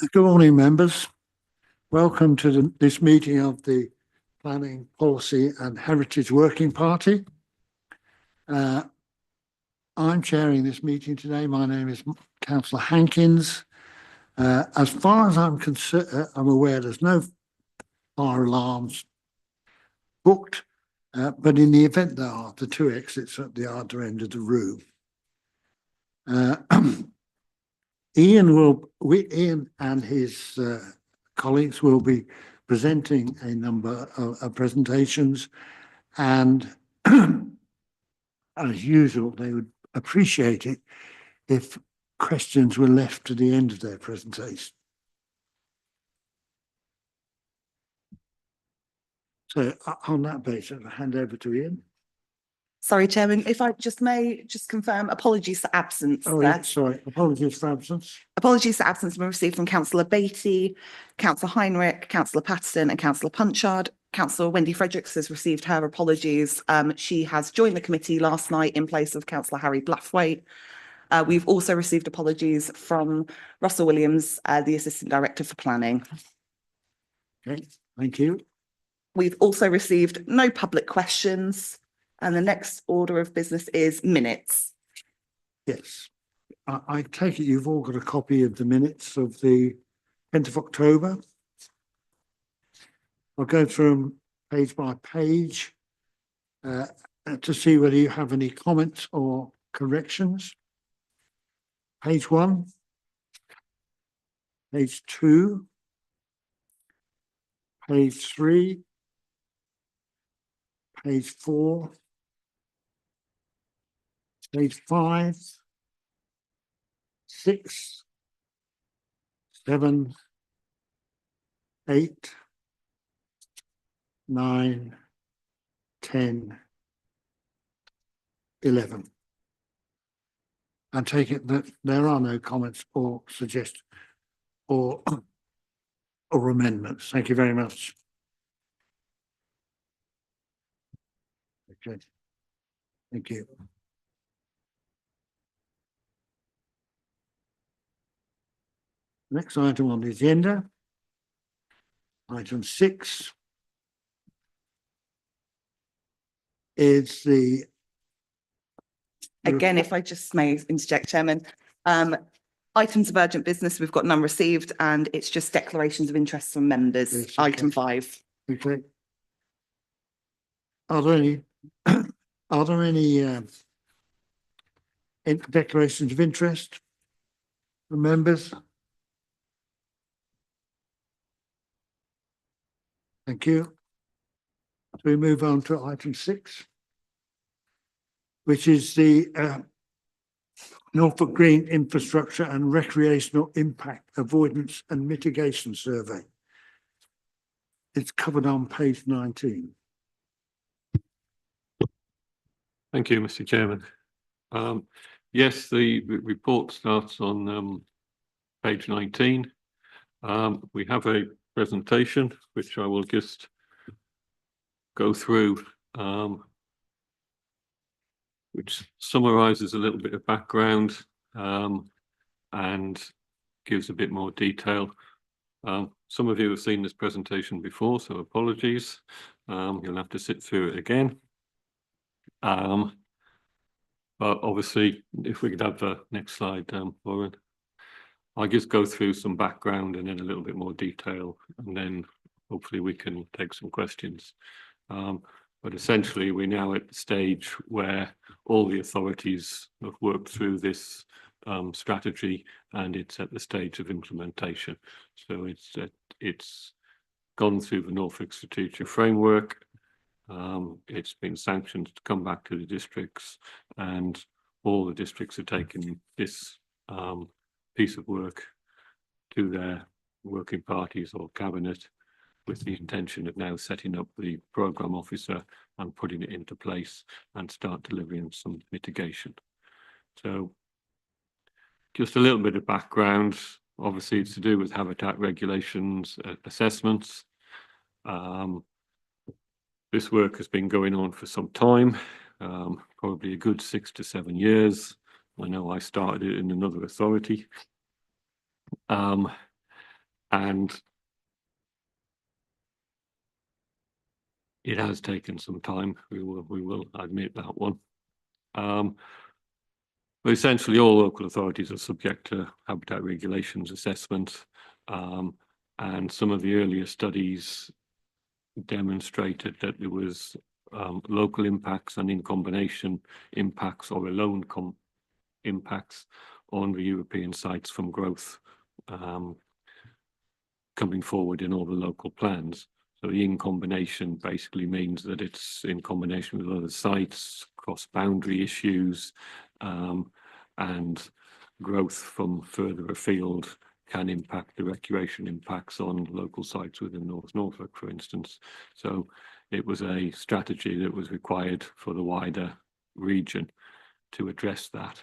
Good morning, members. Welcome to this meeting of the Planning, Policy and Heritage Working Party. I'm chairing this meeting today. My name is Councillor Hankins. As far as I'm aware, there's no fire alarms booked, but in the event there are, the two exits at the other end of the room. Ian and his colleagues will be presenting a number of presentations, and as usual, they would appreciate it if questions were left to the end of their presentation. So on that basis, I'll hand over to Ian. Sorry, Chairman, if I may confirm, apologies for absence. Oh, yeah, sorry, apologies for absence. Apologies for absence have been received from Councillor Beattie, Councillor Heinrich, Councillor Patterson and Councillor Punchard. Councillor Wendy Fredericks has received her apologies. She has joined the committee last night in place of Councillor Harry Blathwaite. We've also received apologies from Russell Williams, the Assistant Director for Planning. Okay, thank you. We've also received no public questions. And the next order of business is minutes. Yes. I take it you've all got a copy of the minutes of the 10th of October. I'll go through them page by page to see whether you have any comments or corrections. Page 1, page 2, page 3, page 4, page 5, 6, 7, 8, 9, 10, 11. I take it that there are no comments or suggestions or amendments. Thank you very much. Okay. Thank you. Next item on the agenda, item 6, is the... Again, if I just may interject, Chairman, items of urgent business, we've got none received, and it's just declarations of interest from members. Yes, okay. Item 5. Okay. Are there any declarations of interest from members? Thank you. So we move on to item 6, which is the Norfolk Green Infrastructure and Recreational Impact Avoidance and Mitigation Survey. It's covered on page 19. Thank you, Mr. Chairman. Yes, the report starts on page 19. We have a presentation which I will just go through, which summarises a little bit of background and gives a bit more detail. Some of you have seen this presentation before, so apologies. You'll have to sit through it again. But obviously, if we could have the next slide, Lauren. I'll just go through some background and then a little bit more detail, and then hopefully we can take some questions. But essentially, we're now at the stage where all the authorities have worked through this strategy, and it's at the stage of implementation. So it's gone through the Norfolk Strategic Framework. It's been sanctioned to come back to the districts, and all the districts are taking this piece of work to their working parties or cabinet with the intention of now setting up the programme officer and putting it into place and start delivering some mitigation. So just a little bit of background. Obviously, it's to do with habitat regulations, assessments. This work has been going on for some time, probably a good 6 to 7 years. I know I started it in another authority. And it has taken some time. We will admit that one. But essentially, all local authorities are subject to habitat regulations assessment, and some of the earlier studies demonstrated that there was local impacts and in combination impacts or alone impacts on the European sites from growth coming forward in all the local plans. So the in combination basically means that it's in combination with other sites, cross-boundary issues, and growth from further afield can impact the recreation impacts on local sites within North Norfolk, for instance. So it was a strategy that was required for the wider region to address that.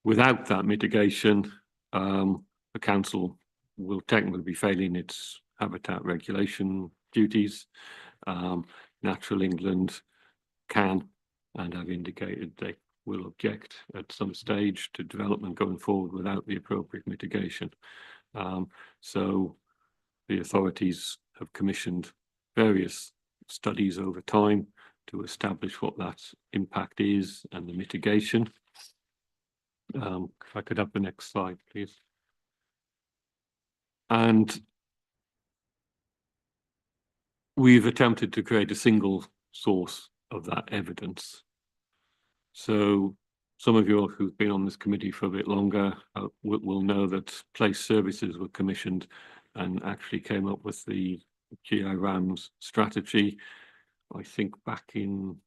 Without that mitigation, the council will technically be failing its habitat regulation duties. Natural England can and have indicated they will object at some stage to development going forward without the appropriate mitigation. So the authorities have commissioned various studies over time to establish what that impact is and the mitigation. If I could have the next slide, please. And we've attempted to create a single source of that evidence. So some of you who've been on this committee for a bit longer will know that Place Services were commissioned and actually came up with the GI-RAMS strategy, I think back in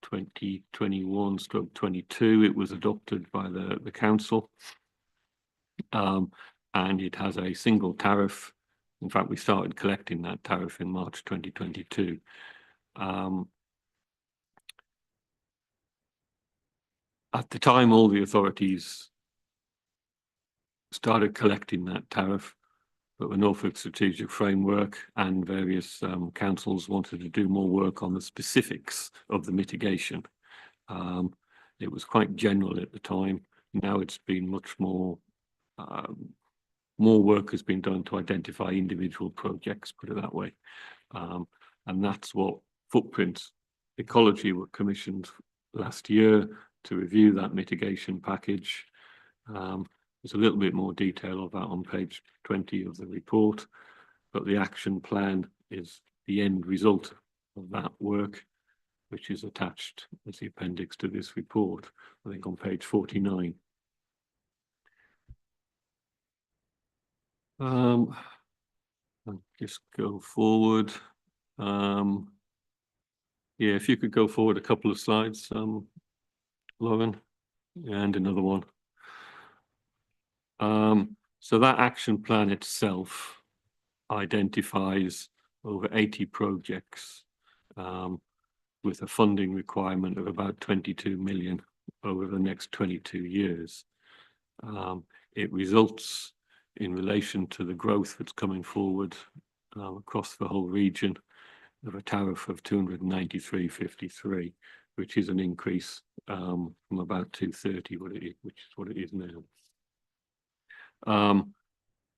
2021/22. It was adopted by the council, and it has a single tariff. In fact, we started collecting that tariff in March 2022. At the time, all the authorities started collecting that tariff, but the Norfolk Strategic Framework and various councils wanted to do more work on the specifics of the mitigation. It was quite general at the time. Now it's been much more, more work has been done to identify individual projects, put it that way. And that's what Footprint Ecology were commissioned last year to review that mitigation package. There's a little bit more detail of that on page 20 of the report, but the action plan is the end result of that work, which is attached as the appendix to this report, I think on page 49. I'll just go forward. Yeah, if you could go forward a couple of slides, Lauren, and another one. So that action plan itself identifies over 80 projects with a funding requirement of about 22 million over the next 22 years. It results in relation to the growth that's coming forward across the whole region of a tariff of 293.53, which is an increase from about 230, which is what it is now.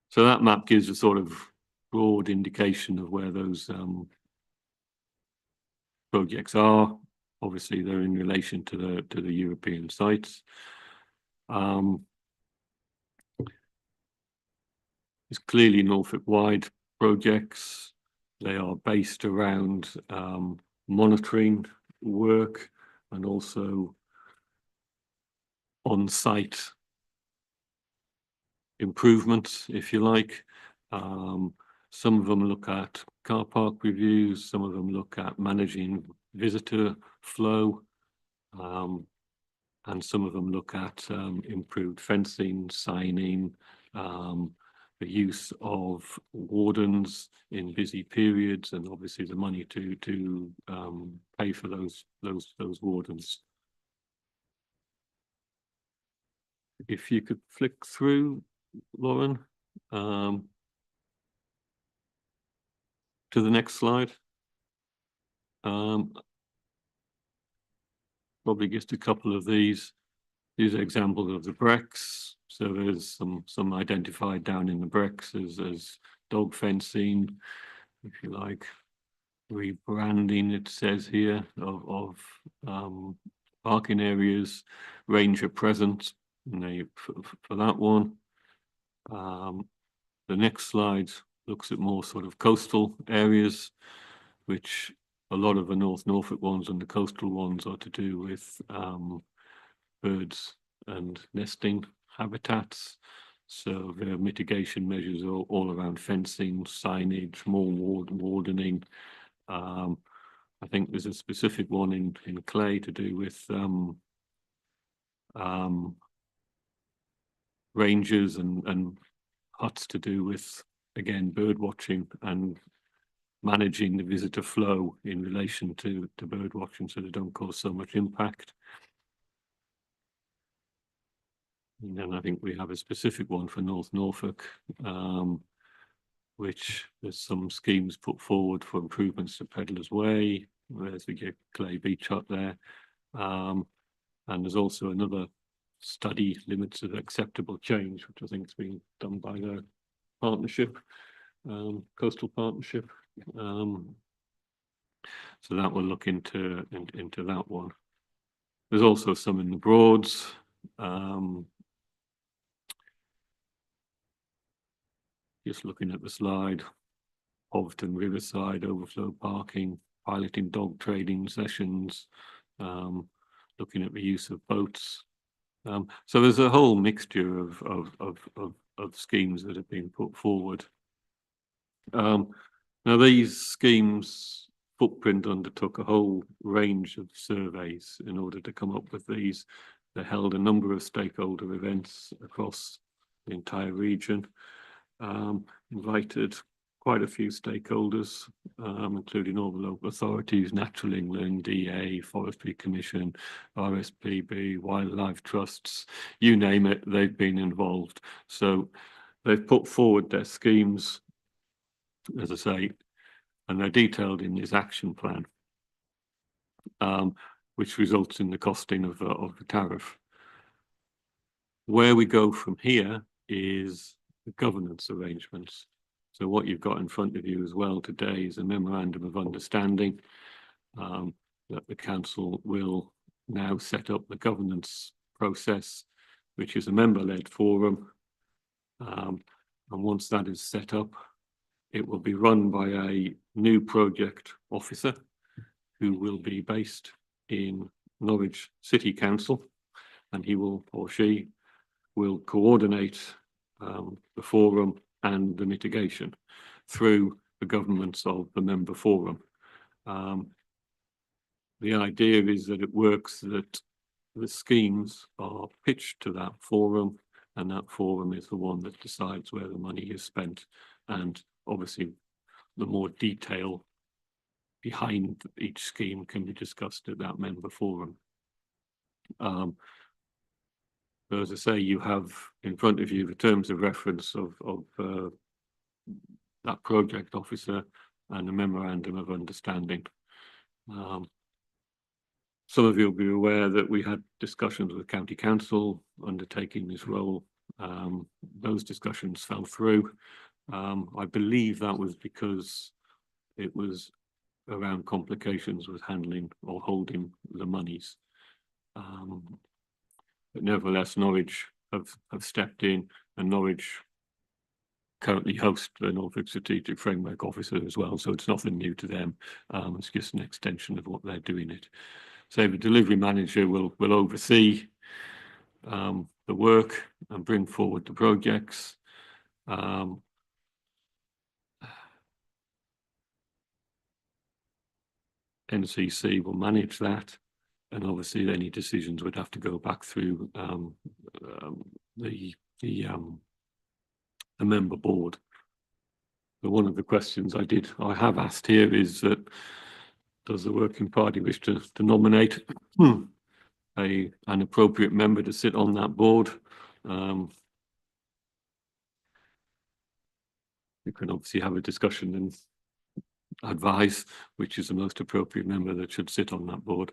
So that map gives a sort of broad indication of where those projects are. Obviously, they're in relation to the European sites. It's clearly Norfolk-wide projects. They are based around monitoring work and also on-site improvements, if you like. Some of them look at car park reviews, some of them look at managing visitor flow, and some of them look at improved fencing, signing, the use of wardens in busy periods, and obviously the money to pay for those wardens. If you could flick through, Lauren, to the next slide. Probably just a couple of these. These are examples of the Brecks. So there's some identified down in the Brecks as dog fencing, if you like, rebranding, it says here, of parking areas, ranger present, and they for that one. The next slide looks at more sort of coastal areas, which a lot of the North Norfolk ones and the coastal ones are to do with birds and nesting habitats. So there are mitigation measures all around fencing, signage, more wardening. I think there's a specific one in Clay to do with rangers and huts to do with, again, bird watching and managing the visitor flow in relation to bird watching so they don't cause so much impact. And then I think we have a specific one for North Norfolk, which there's some schemes put forward for improvements to Pedlar's Way. There's the Clay Beach up there. And there's also another study, limits of acceptable change, which I think has been done by the partnership, coastal partnership. So that will look into that one. There's also some in the Broads. Just looking at the slide, Hovton Riverside overflow parking, piloting dog trading sessions, looking at the use of boats. So there's a whole mixture of schemes that have been put forward. Now these schemes footprint undertook a whole range of surveys in order to come up with these. They held a number of stakeholder events across the entire region, invited quite a few stakeholders, including all the local authorities, Natural England, DA, Forestry Commission, RSPB, wildlife trusts, you name it, they've been involved. So they've put forward their schemes, as I say, and they're detailed in this action plan, which results in the costing of the tariff. Where we go from here is the governance arrangements. So what you've got in front of you as well today is a memorandum of understanding that the council will now set up the governance process, which is a member-led forum. And once that is set up, it will be run by a new project officer who will be based in Norwich City Council, and he will, or she will, coordinate the forum and the mitigation through the governments of the member forum. The idea is that it works that the schemes are pitched to that forum, and that forum is the one that decides where the money is spent. And obviously, the more detail behind each scheme can be discussed at that member forum. But as I say, you have in front of you the terms of reference of that project officer and a memorandum of understanding. Some of you will be aware that we had discussions with County Council undertaking this role. Those discussions fell through. I believe that was because it was around complications with handling or holding the monies. But nevertheless, Norwich have stepped in, and Norwich currently host the Norfolk Strategic Framework Officer as well, so it's nothing new to them. It's just an extension of what they're doing it. So the delivery manager will oversee the work and bring forward the projects. NCC will manage that, and obviously any decisions would have to go back through the member board. But one of the questions I have asked here is that does the working party wish to nominate an appropriate member to sit on that board? You can obviously have a discussion and advise which is the most appropriate member that should sit on that board.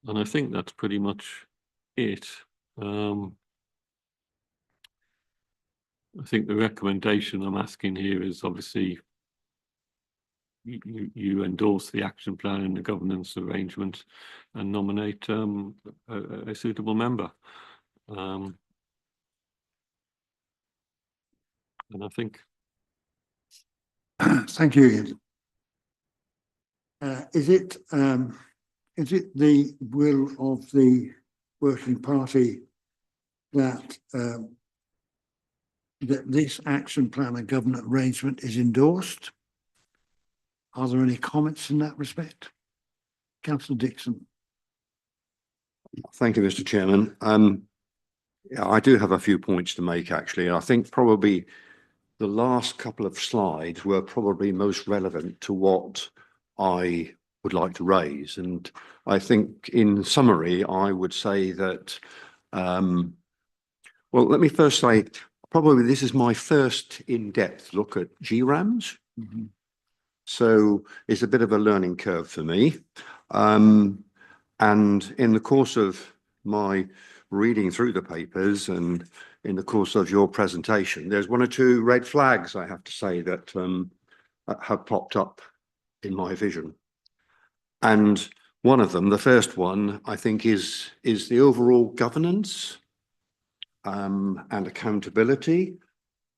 And I think that's pretty much it. I think the recommendation I'm asking here is obviously you endorse the action plan and the governance arrangement and nominate a suitable member. And I think Thank you, Ian. Is it the will of the working party that that this action plan and government arrangement is endorsed? Are there any comments in that respect? Councillor Dixon. Thank you, Mr. Chairman. Yeah, I do have a few points to make, actually. I think probably the last couple of slides were probably most relevant to what I would like to raise. And I think in summary, I would say that, well, let me first say, probably this is my first in-depth look at GRAMs. Mm-hmm. So it's a bit of a learning curve for me. And in the course of my reading through the papers and in the course of your presentation, there's one or two red flags, I have to say, that have popped up in my vision. And one of them, the first one, I think is the overall governance and accountability.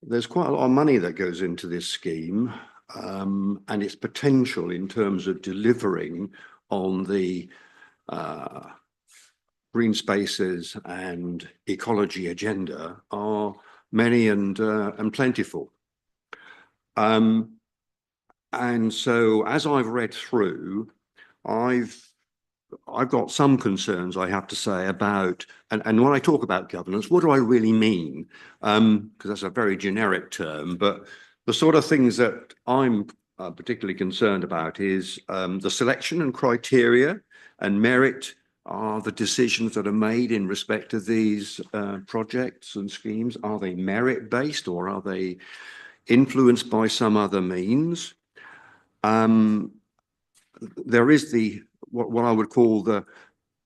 There's quite a lot of money that goes into this scheme and its potential in terms of delivering on the green spaces and ecology agenda are many and plentiful. And so as I've read through, I've got some concerns, I have to say, about, and when I talk about governance, what do I really mean? Because that's a very generic term, but the sort of things that I'm particularly concerned about is the selection and criteria and merit are the decisions that are made in respect of these projects and schemes. Are they merit-based or are they influenced by some other means? There is what I would call the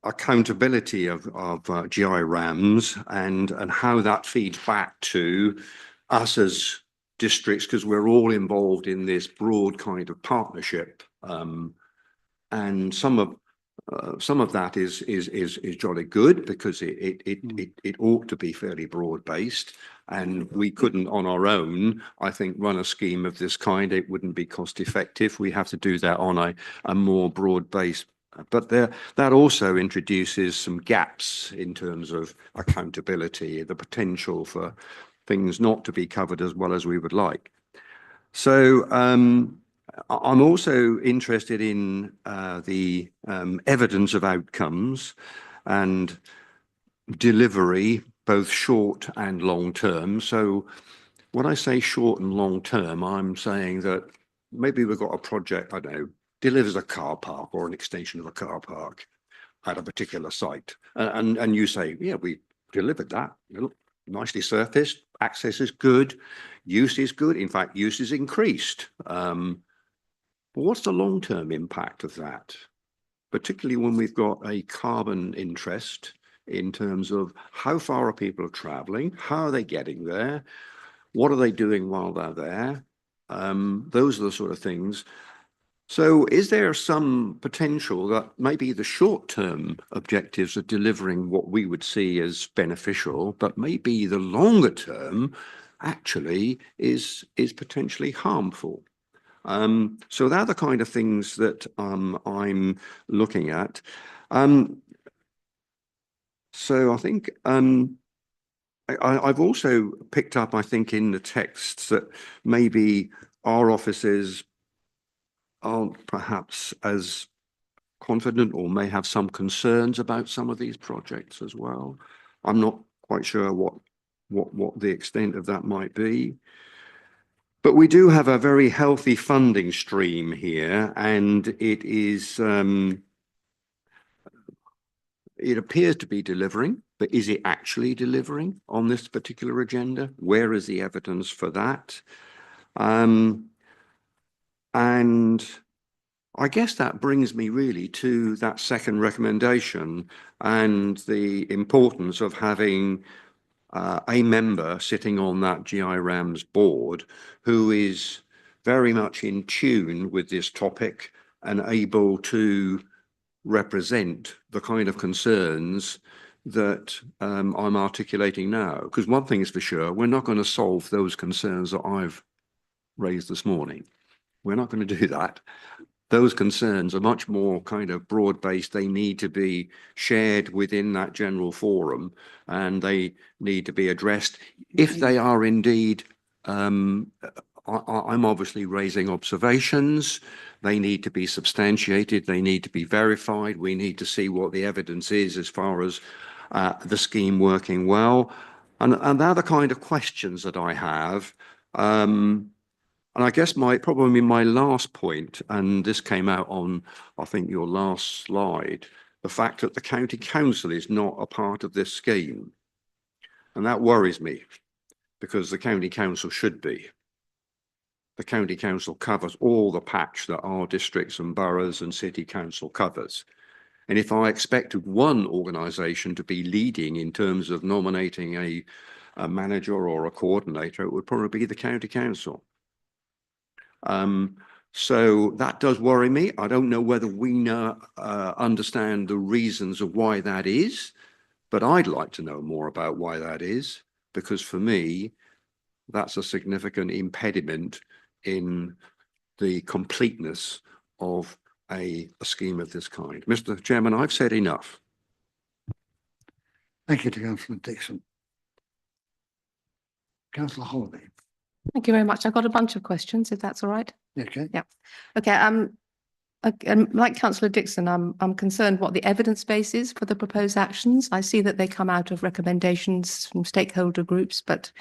accountability of GIRAMs and how that feeds back to us as districts, because we're all involved in this broad kind of partnership. And some of that is jolly good because it ought to be fairly broad based, and we couldn't on our own, I think, run a scheme of this kind. It wouldn't be cost effective. We have to do that on a more broad base. But that also introduces some gaps in terms of accountability, the potential for things not to be covered as well as we would like. So I'm also interested in the evidence of outcomes and delivery, both short and long term. So when I say short and long term, I'm saying that maybe we've got a project, I don't know, delivers a car park or an extension of a car park at a particular site. And you say, yeah, we delivered that, nicely surfaced, access is good, use is good. In fact, use is increased. But what's the long-term impact of that? Particularly when we've got a carbon interest in terms of how far are people traveling, how are they getting there, what are they doing while they're there? Those are the sort of things. So is there some potential that maybe the short-term objectives are delivering what we would see as beneficial, but maybe the longer term actually is potentially harmful? So they're the kind of things that I'm looking at. So I think I've also picked up, I think, in the texts that maybe our offices aren't perhaps as confident or may have some concerns about some of these projects as well. I'm not quite sure what the extent of that might be. But we do have a very healthy funding stream here, and it is it appears to be delivering, but is it actually delivering on this particular agenda? Where is the evidence for that? And I guess that brings me really to that second recommendation and the importance of having a member sitting on that GIRAMS board who is very much in tune with this topic and able to represent the kind of concerns that I'm articulating now. Because one thing is for sure, we're not going to solve those concerns that I've raised this morning. We're not going to do that. Those concerns are much more kind of broad-based. They need to be shared within that general forum, and they need to be addressed. If they are indeed, I'm obviously raising observations. They need to be substantiated. They need to be verified. We need to see what the evidence is as far as the scheme working well. And they're the kind of questions that I have. And I guess probably my last point, and this came out on, I think, your last slide, the fact that the county council is not a part of this scheme. And that worries me because the county council should be. The county council covers all the patch that our districts and boroughs and city council covers. And if I expected one organisation to be leading in terms of nominating a manager or a coordinator, it would probably be the county council. So that does worry me. I don't know whether we understand the reasons of why that is, but I'd like to know more about why that is, because for me, that's a significant impediment in the completeness of a scheme of this kind. Mr. Chairman, I've said enough. Thank you to Councillor Dixon. Councillor Holiday. Thank you very much. I've got a bunch of questions, if that's all right. Okay. Yeah. Okay. Like Councillor Dixon, I'm concerned what the evidence base is for the proposed actions. I see that they come out of recommendations from stakeholder groups, but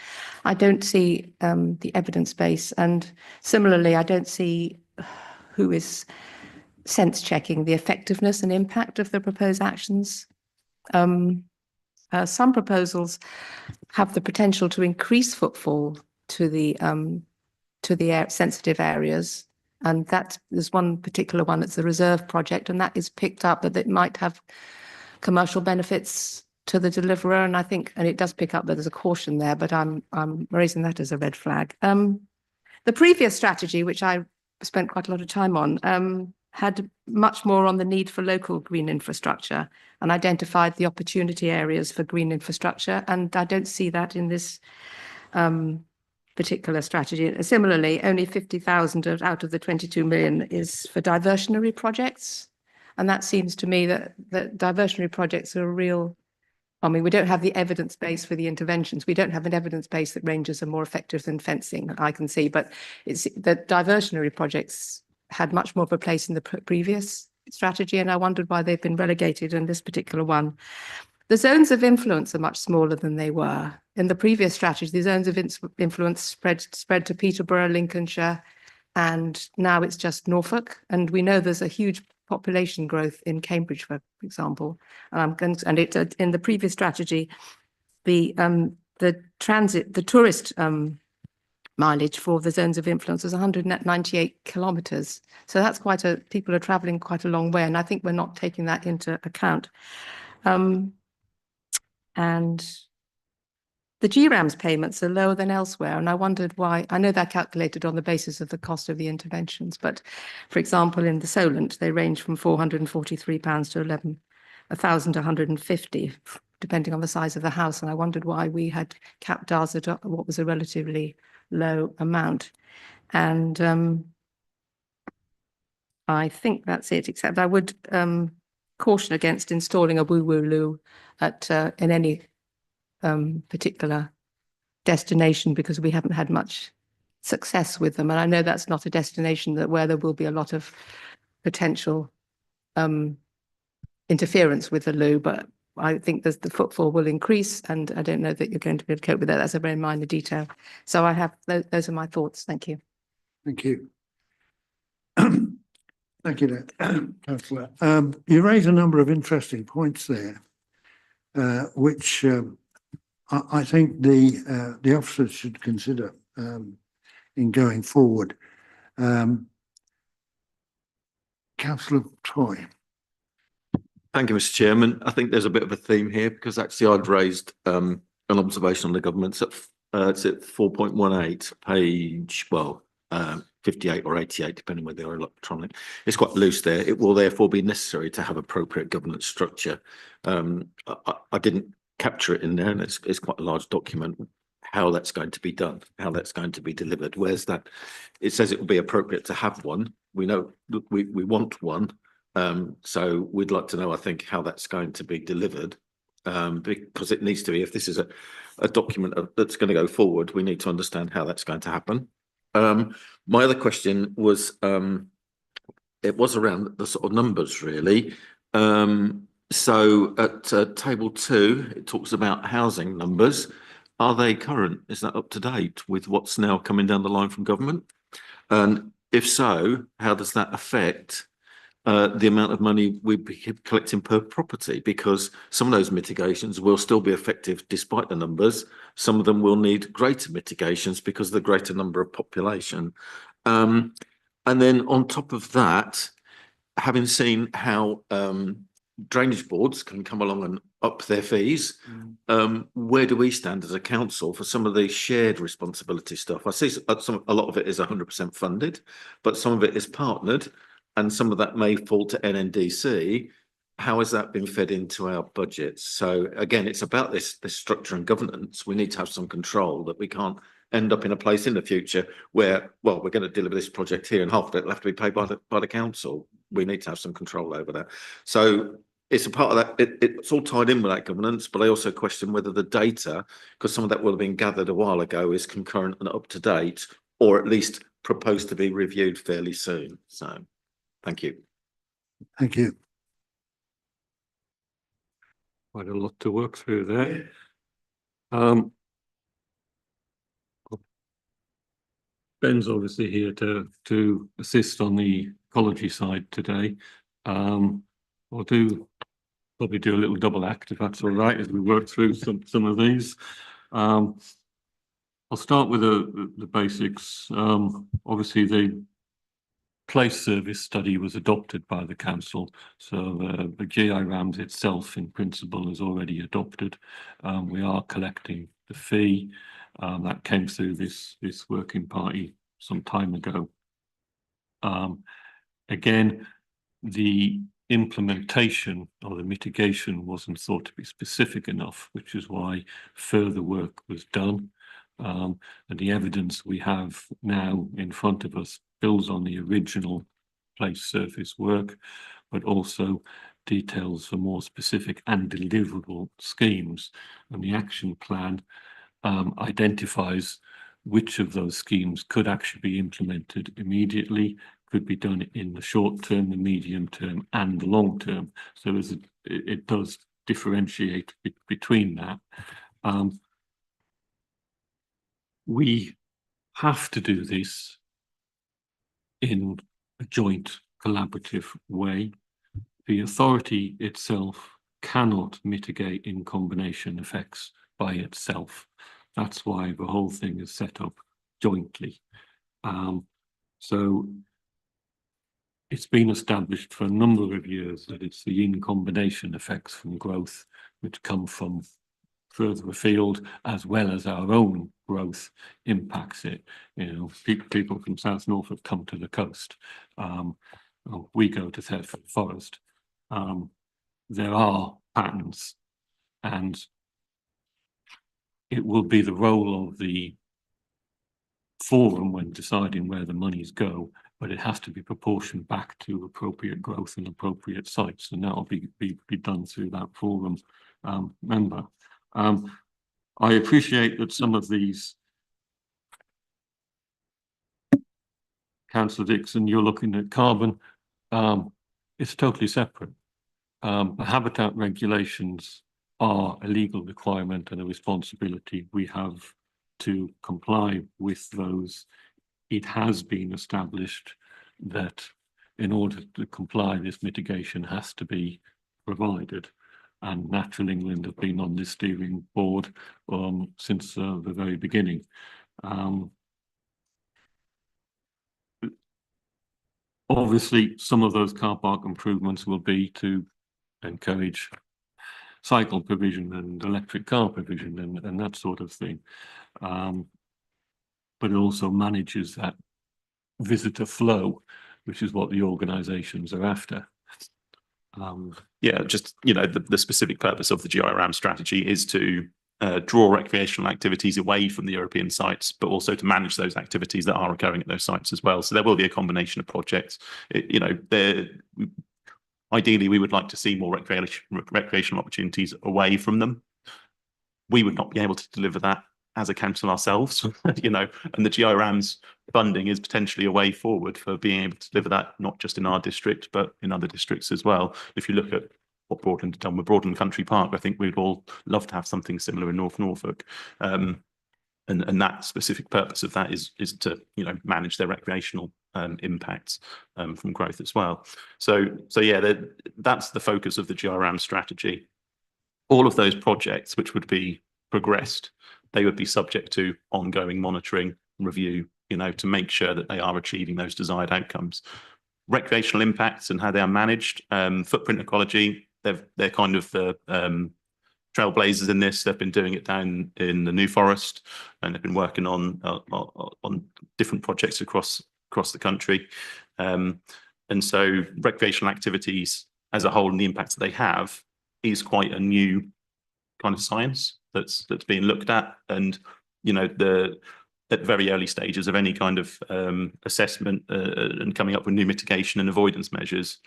I don't see the evidence base. And similarly, I don't see who is sense checking the effectiveness and impact of the proposed actions. Some proposals have the potential to increase footfall to the sensitive areas, and that is one particular one. It's the reserve project, and that is picked up that it might have commercial benefits to the deliverer, and I think, and it does pick up that there's a caution there, but I'm raising that as a red flag. The previous strategy, which I spent quite a lot of time on, had much more on the need for local green infrastructure and identified the opportunity areas for green infrastructure, and I don't see that in this particular strategy. Similarly, only 50,000 out of the 22 million is for diversionary projects. And that seems to me that diversionary projects are a real, I mean, we don't have the evidence base for the interventions. We don't have an evidence base that ranges are more effective than fencing, I can see, but it's that diversionary projects had much more of a place in the previous strategy. And I wondered why they've been relegated in this particular one. The zones of influence are much smaller than they were. In the previous strategy, the zones of influence spread to Peterborough, Lincolnshire, and now it's just Norfolk. And we know there's a huge population growth in Cambridge, for example. In the previous strategy, the tourist mileage for the zones of influence was 198 kilometres. So that's people are travelling quite a long way, and I think we're not taking that into account. And the GRAMS payments are lower than elsewhere, and I wondered why. I know they're calculated on the basis of the cost of the interventions, but for example, in the Solent, they range from £443 to 1,150, depending on the size of the house. And I wondered why we had capped ours at what was a relatively low amount. And I think that's it, except I would caution against installing a woo-woo loo in any particular destination, because we haven't had much success with them. And I know that's not a destination where there will be a lot of potential interference with the loo, but I think the footfall will increase, and I don't know that you're going to be able to cope with that. That's a very minor detail. So I have, those are my thoughts. Thank you. Thank you. Thank you, Councillor. You raise a number of interesting points there, which I think the officers should consider in going forward. Councillor Toy. Thank you, Mr. Chairman. I think there's a bit of a theme here because actually I'd raised an observation on the government's it's at 4.18 page, 58 or 88, depending whether they're electronic. It's quite loose there. It will therefore be necessary to have appropriate governance structure. I didn't capture it in there, and it's quite a large document. How that's going to be done, how that's going to be delivered. Where's that? It says it will be appropriate to have one. We know we want one. So we'd like to know, I think, how that's going to be delivered, because it needs to be, if this is a document that's going to go forward, we need to understand how that's going to happen. My other question was, it was around the sort of numbers, really. So at table 2, it talks about housing numbers. Are they current? Is that up to date with what's now coming down the line from government? And if so, how does that affect the amount of money we be collecting per property? Because some of those mitigations will still be effective despite the numbers. Some of them will need greater mitigations because of the greater number of population. And then on top of that, having seen how drainage boards can come along and up their fees, where do we stand as a council for some of the shared responsibility stuff? I see a lot of it is 100% funded, but some of it is partnered, and some of that may fall to NNDC. How has that been fed into our budgets? So again, it's about this structure and governance. We need to have some control, that we can't end up in a place in the future where, well, we're going to deliver this project here and half of it will have to be paid by the council. We need to have some control over that. So it's a part of that. It's all tied in with that governance, but I also question whether the data, because some of that will have been gathered a while ago, is concurrent and up to date, or at least proposed to be reviewed fairly soon. So thank you. Thank you. Quite a lot to work through there. Ben's obviously here to assist on the ecology side today. I'll probably do a little double act, if that's all right, as we work through some of these. I'll start with the basics. Obviously, the place service study was adopted by the council, so the GI RAMS itself, in principle, is already adopted. We are collecting the fee that came through this working party some time ago. Again, the implementation or the mitigation wasn't thought to be specific enough, which is why further work was done. And the evidence we have now in front of us builds on the original place surface work, but also details for more specific and deliverable schemes. And the action plan identifies which of those schemes could actually be implemented immediately, could be done in the short term, the medium term, and the long term. So it does differentiate between that. We have to do this in a joint collaborative way. The authority itself cannot mitigate in combination effects by itself. That's why the whole thing is set up jointly. So it's been established for a number of years that it's the in combination effects from growth which come from further afield, as well as our own growth impacts it. You know, people from South Norfolk come to the coast. We go to Thetford Forest. There are patterns, and it will be the role of the forum when deciding where the monies go, but it has to be proportioned back to appropriate growth and appropriate sites, and that will be done through that forum member. I appreciate that some of these, Councillor Dixon, you're looking at carbon. It's totally separate. The habitat regulations are a legal requirement and a responsibility. We have to comply with those. It has been established that in order to comply, this mitigation has to be provided. And Natural England have been on this steering board since the very beginning. Obviously, some of those car park improvements will be to encourage cycle provision and electric car provision and that sort of thing. But it also manages that visitor flow, which is what the organisations are after. Yeah, just, you know, the specific purpose of the GIRAM strategy is to draw recreational activities away from the European sites, but also to manage those activities that are occurring at those sites as well. So there will be a combination of projects. Ideally, we would like to see more recreational opportunities away from them. We would not be able to deliver that as a council ourselves, you know, and the GIRAM's funding is potentially a way forward for being able to deliver that, not just in our district, but in other districts as well. If you look at what Broadland have done with Broadland Country Park, I think we'd all love to have something similar in North Norfolk. And that specific purpose of that is to, you know, manage their recreational impacts from growth as well. So yeah, that's the focus of the GIRAM strategy. All of those projects which would be progressed, they would be subject to ongoing monitoring, review, you know, to make sure that they are achieving those desired outcomes. Recreational impacts and how they are managed, footprint ecology, they're kind of the trailblazers in this. They've been doing it down in the New Forest, and they've been working on different projects across the country. And so recreational activities as a whole and the impacts that they have is quite a new kind of science that's being looked at. And, you know, at very early stages of any kind of assessment and coming up with new mitigation and avoidance measures,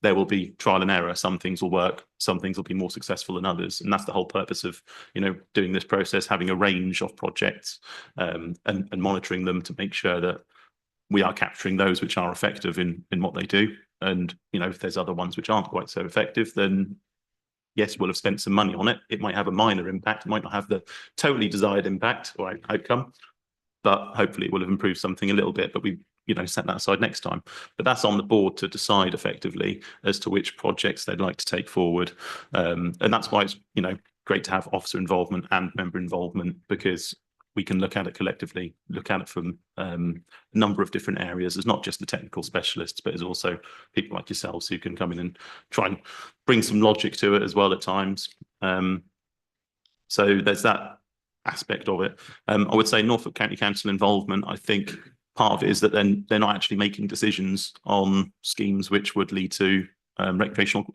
there will be trial and error. Some things will work, some things will be more successful than others. And that's the whole purpose of, you know, doing this process, having a range of projects and monitoring them to make sure that we are capturing those which are effective in what they do. And, you know, if there's other ones which aren't quite so effective, then yes, we'll have spent some money on it. It might have a minor impact. It might not have the totally desired impact or outcome, but hopefully it will have improved something a little bit, but we, you know, set that aside next time. But that's on the board to decide effectively as to which projects they'd like to take forward. And that's why it's, you know, great to have officer involvement and member involvement, because we can look at it collectively, look at it from a number of different areas. There's not just the technical specialists, but there's also people like yourselves who can come in and try and bring some logic to it as well at times. So there's that aspect of it. I would say Norfolk County Council involvement, I think part of it is that then they're not actually making decisions on schemes which would lead to recreational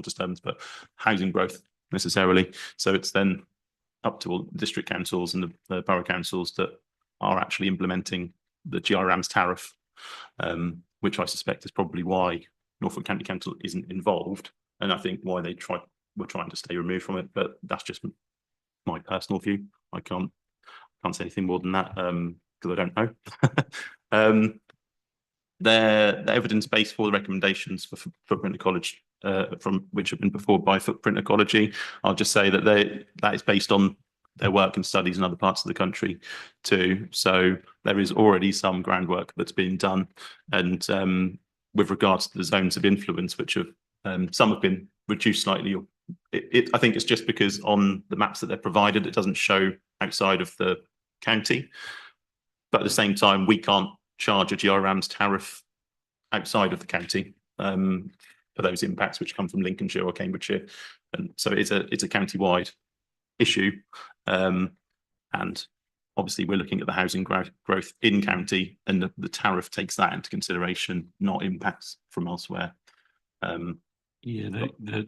disturbance, but housing growth necessarily. So it's then up to all district councils and the borough councils that are actually implementing the GIRAM's tariff, which I suspect is probably why Norfolk County Council isn't involved, and I think why we're trying to stay removed from it. But that's just my personal view. I can't say anything more than that because I don't know. The evidence base for the recommendations for footprint ecology from which have been put forward by Footprint Ecology, I'll just say that that is based on their work and studies in other parts of the country too. So there is already some groundwork that's being done. And with regards to the zones of influence, which have some have been reduced slightly. I think it's just because on the maps that they're provided, it doesn't show outside of the county. But at the same time, we can't charge a GIRAM's tariff outside of the county for those impacts which come from Lincolnshire or Cambridgeshire. And so it's a county-wide issue. And obviously we're looking at the housing growth in county, and the tariff takes that into consideration, not impacts from elsewhere. Yeah, the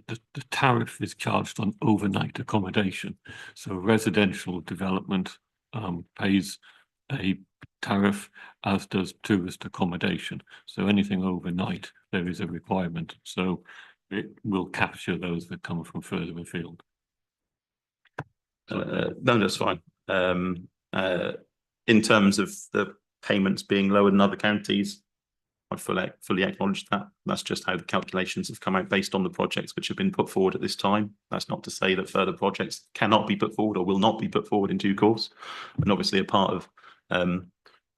tariff is charged on overnight accommodation. So residential development pays a tariff, as does tourist accommodation. So anything overnight, there is a requirement. So it will capture those that come from further afield. No, that's fine. In terms of the payments being lower than other counties, I fully acknowledge that. That's just how the calculations have come out based on the projects which have been put forward at this time. That's not to say that further projects cannot be put forward or will not be put forward in due course. And obviously a part of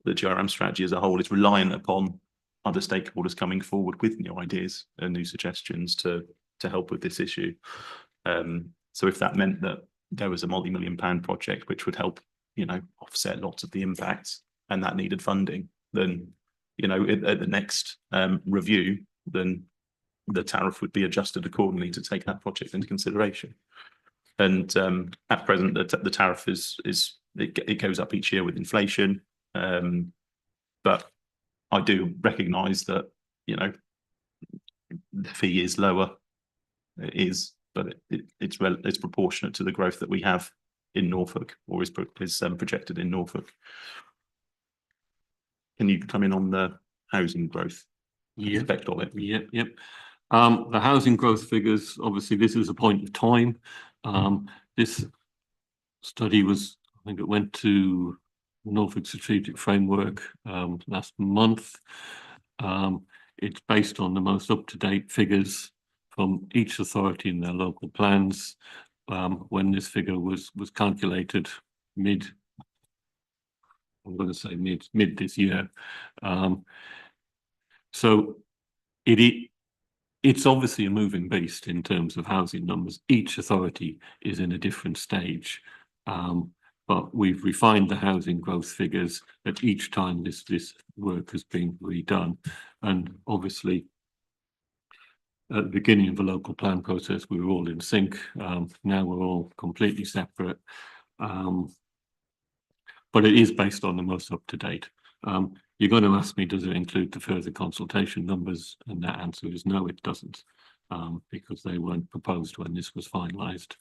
the GIRAM strategy as a whole is reliant upon other stakeholders coming forward with new ideas and new suggestions to help with this issue. So if that meant that there was a multi-million-pound project which would help, you know, offset lots of the impacts, and that needed funding, then, you know, at the next review, then the tariff would be adjusted accordingly to take that project into consideration. And at present, the tariff it goes up each year with inflation. But I do recognise that, you know, the fee is lower. It is, but it's proportionate to the growth that we have in Norfolk, or is projected in Norfolk. Can you come in on the housing growth effect of it? Yep. The housing growth figures, obviously, this is a point of time. This study was, I think it went to Norfolk Strategic Framework last month. It's based on the most up-to-date figures from each authority in their local plans when this figure was calculated mid this year. So it's obviously a moving beast in terms of housing numbers. Each authority is in a different stage. But we've refined the housing growth figures at each time this work has been redone. And obviously, at the beginning of the local plan process, we were all in sync. Now we're all completely separate. But it is based on the most up-to-date. You're going to ask me, does it include the further consultation numbers? And that answer is no, it doesn't, because they weren't proposed when this was finalised.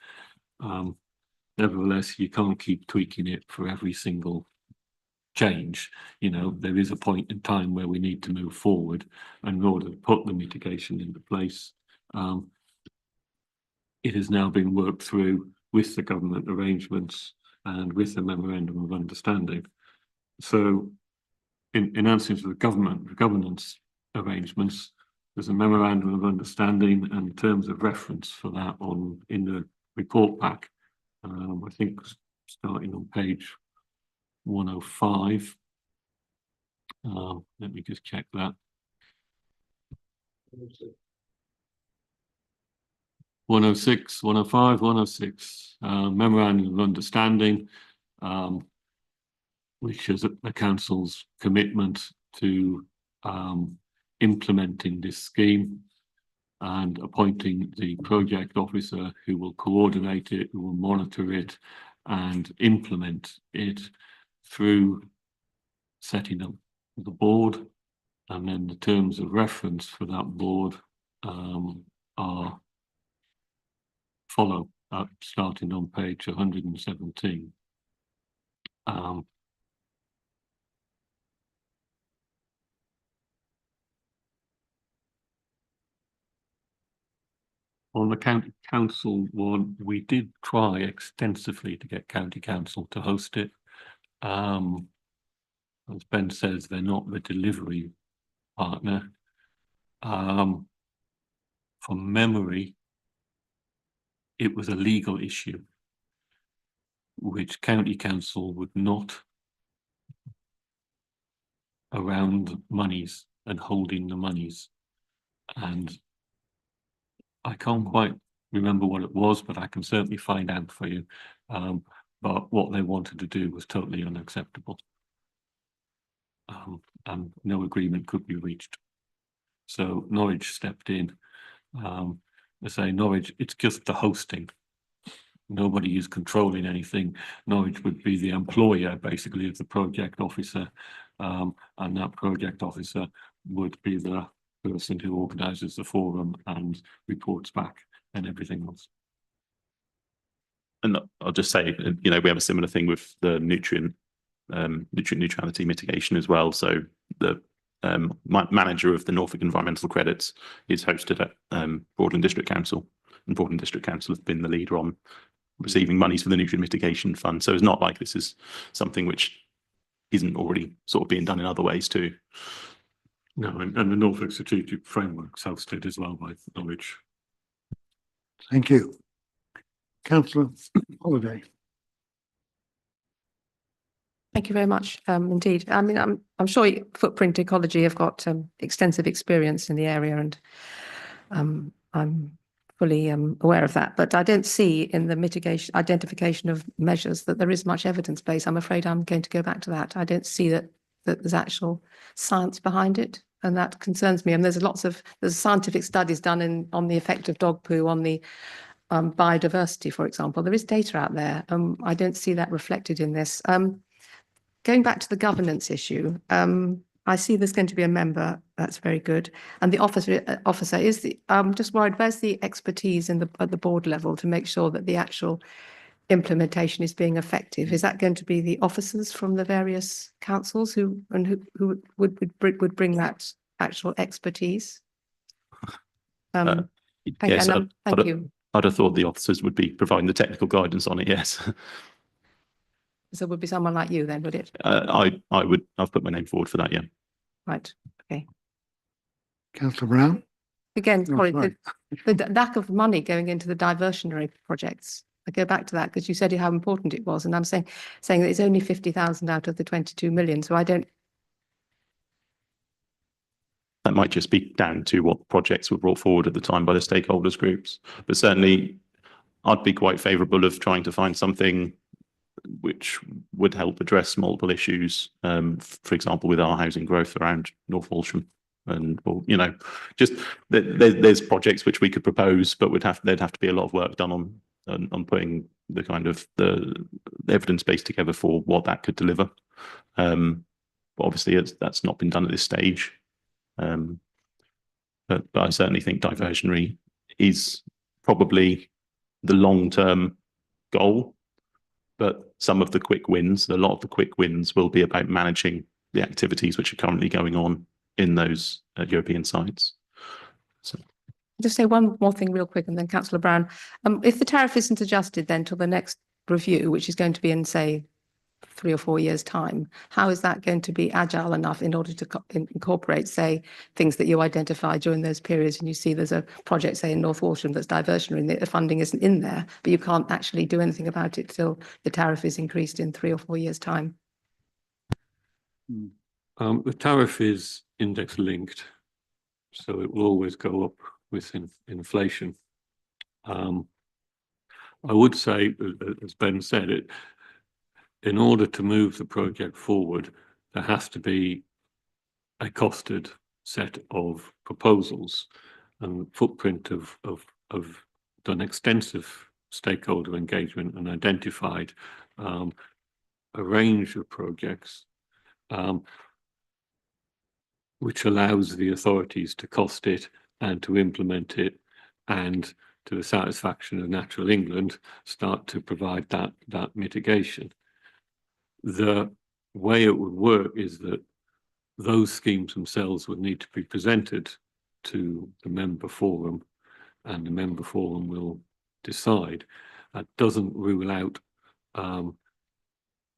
Nevertheless, you can't keep tweaking it for every single change. You know, there is a point in time where we need to move forward, and in order to put the mitigation into place, it has now been worked through with the government arrangements and with the memorandum of understanding. So in answer to the governance arrangements, there's a memorandum of understanding and terms of reference for that in the report pack. I think starting on page 105. Let me just check that. 106, 105, 106, memorandum of understanding, which is the council's commitment to implementing this scheme and appointing the project officer who will coordinate it, who will monitor it and implement it through setting up the board. And then the terms of reference for that board follow up starting on page 117. On the county council one, we did try extensively to get county council to host it. As Ben says, they're not the delivery partner. From memory, it was a legal issue which county council would not around monies and holding the monies. And I can't quite remember what it was, but I can certainly find out for you. But what they wanted to do was totally unacceptable. And no agreement could be reached. So Norwich stepped in. They say Norwich, it's just the hosting. Nobody is controlling anything. Norwich would be the employer, basically, of the project officer. And that project officer would be the person who organises the forum and reports back and everything else. And I'll just say, you know, we have a similar thing with the nutrient neutrality mitigation as well. So the manager of the Norfolk Environmental Credits is hosted at Broadland District Council, and Broadland District Council have been the leader on receiving monies for the nutrient mitigation fund. So it's not like this is something which isn't already sort of being done in other ways too. No, and the Norfolk Strategic Framework's hosted as well by Norwich. Thank you. Councillor Holiday. Thank you very much. Indeed, I mean, I'm sure Footprint Ecology have got extensive experience in the area, and I'm fully aware of that. But I don't see in the identification of measures that there is much evidence base. I'm afraid I'm going to go back to that. I don't see that that there's actual science behind it. And that concerns me. And there's scientific studies done on the effect of dog poo on the biodiversity, for example. There is data out there. I don't see that reflected in this. Going back to the governance issue, I see there's going to be a member. That's very good. And the officer is the, I'm just worried, where's the expertise at the board level to make sure that the actual implementation is being effective? Is that going to be the officers from the various councils who would bring that actual expertise? Thank Yes, you. Thank you. I'd have thought the officers would be providing the technical guidance on it, yes. So it would be someone like you then, would it? I've put my name forward for that, yeah. Right. Okay. Councillor Brown? Again, Oh, sorry, sorry. the lack of money going into the diversionary projects. I go back to that because you said how important it was, and I'm saying that it's only 50,000 out of the 22 million. So I don't. That might just be down to what projects were brought forward at the time by the stakeholders groups. But certainly I'd be quite favourable of trying to find something which would help address multiple issues, for example, with our housing growth around North Walsham. And, well, you know, just there's projects which we could propose, but there'd have to be a lot of work done on putting the kind of the evidence base together for what that could deliver. But obviously that's not been done at this stage. But I certainly think diversionary is probably the long-term goal. But some of the quick wins, a lot of the quick wins will be about managing the activities which are currently going on in those European sites. So. Just say one more thing real quick and then Councillor Brown. If the tariff isn't adjusted then till the next review, which is going to be in, say, 3 or 4 years' time, how is that going to be agile enough in order to incorporate, say, things that you identify during those periods, and you see there's a project, say, in North Walsham that's diversionary and the funding isn't in there, but you can't actually do anything about it till the tariff is increased in 3 or 4 years' time? The tariff is index linked, so it will always go up with inflation. I would say, as Ben said, in order to move the project forward, there has to be a costed set of proposals, and Footprint have done extensive stakeholder engagement and identified a range of projects which allows the authorities to cost it and to implement it, and to the satisfaction of Natural England, start to provide that mitigation. The way it would work is that those schemes themselves would need to be presented to the member forum, and the member forum will decide. That doesn't rule out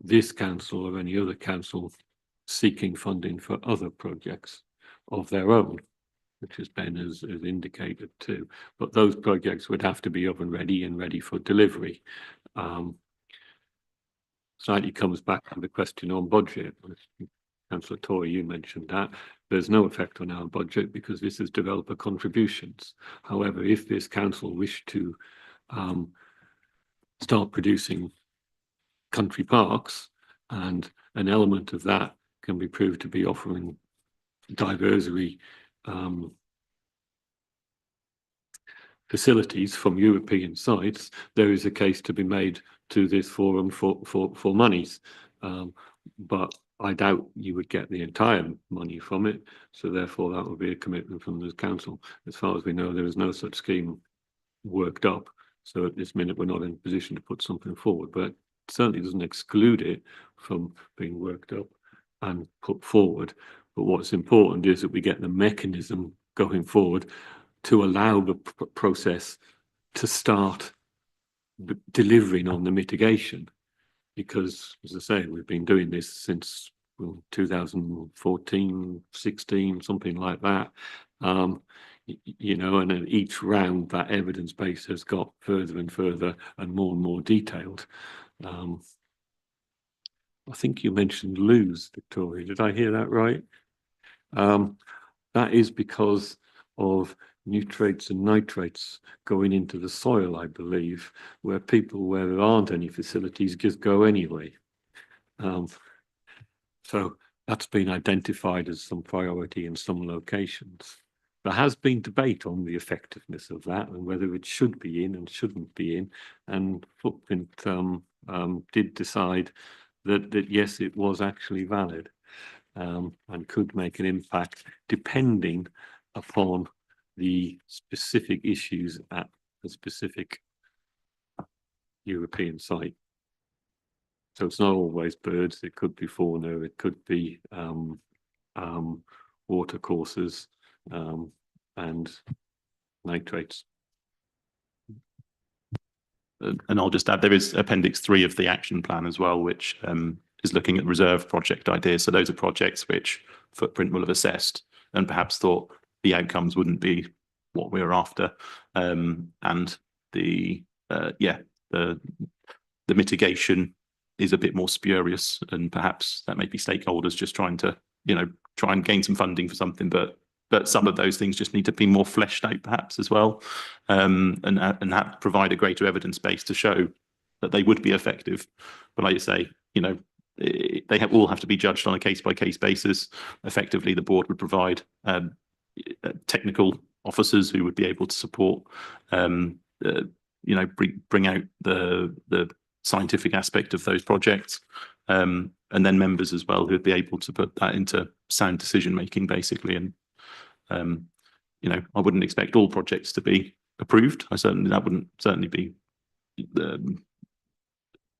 this council or any other council seeking funding for other projects of their own, which as Ben has indicated too. But those projects would have to be oven ready and ready for delivery. Slightly comes back to the question on budget. Councillor Tory, you mentioned that. There's no effect on our budget because this is developer contributions. However, if this council wished to start producing country parks, and an element of that can be proved to be offering diversionary facilities from European sites, there is a case to be made to this forum for monies. But I doubt you would get the entire money from it. So therefore that would be a commitment from the council. As far as we know, there is no such scheme worked up. So at this minute, we're not in a position to put something forward, but it certainly doesn't exclude it from being worked up and put forward. But what's important is that we get the mechanism going forward to allow the process to start delivering on the mitigation. Because, as I say, we've been doing this since 2014, 16, something like that. You know, and at each round that evidence base has got further and further and more detailed. I think you mentioned loos, Victoria. Did I hear that right? That is because of nutrients and nitrates going into the soil, I believe, where there aren't any facilities just go anyway. So that's been identified as some priority in some locations. There has been debate on the effectiveness of that and whether it should be in and shouldn't be in. And Footprint did decide that yes, it was actually valid and could make an impact depending upon the specific issues at the specific European site. So it's not always birds, it could be fauna, it could be water courses and nitrates. And I'll just add, there is Appendix 3 of the action plan as well, which is looking at reserve project ideas. So those are projects which Footprint will have assessed and perhaps thought the outcomes wouldn't be what we were after. And the mitigation is a bit more spurious, and perhaps that may be stakeholders just trying to, try and gain some funding for something, but some of those things just need to be more fleshed out perhaps as well, and that provide a greater evidence base to show that they would be effective. But like you say, they all have to be judged on a case-by-case basis. Effectively, the board would provide technical officers who would be able to support, bring out the scientific aspect of those projects, and then members as well who would be able to put that into sound decision making, basically. And I wouldn't expect all projects to be approved. That wouldn't certainly be.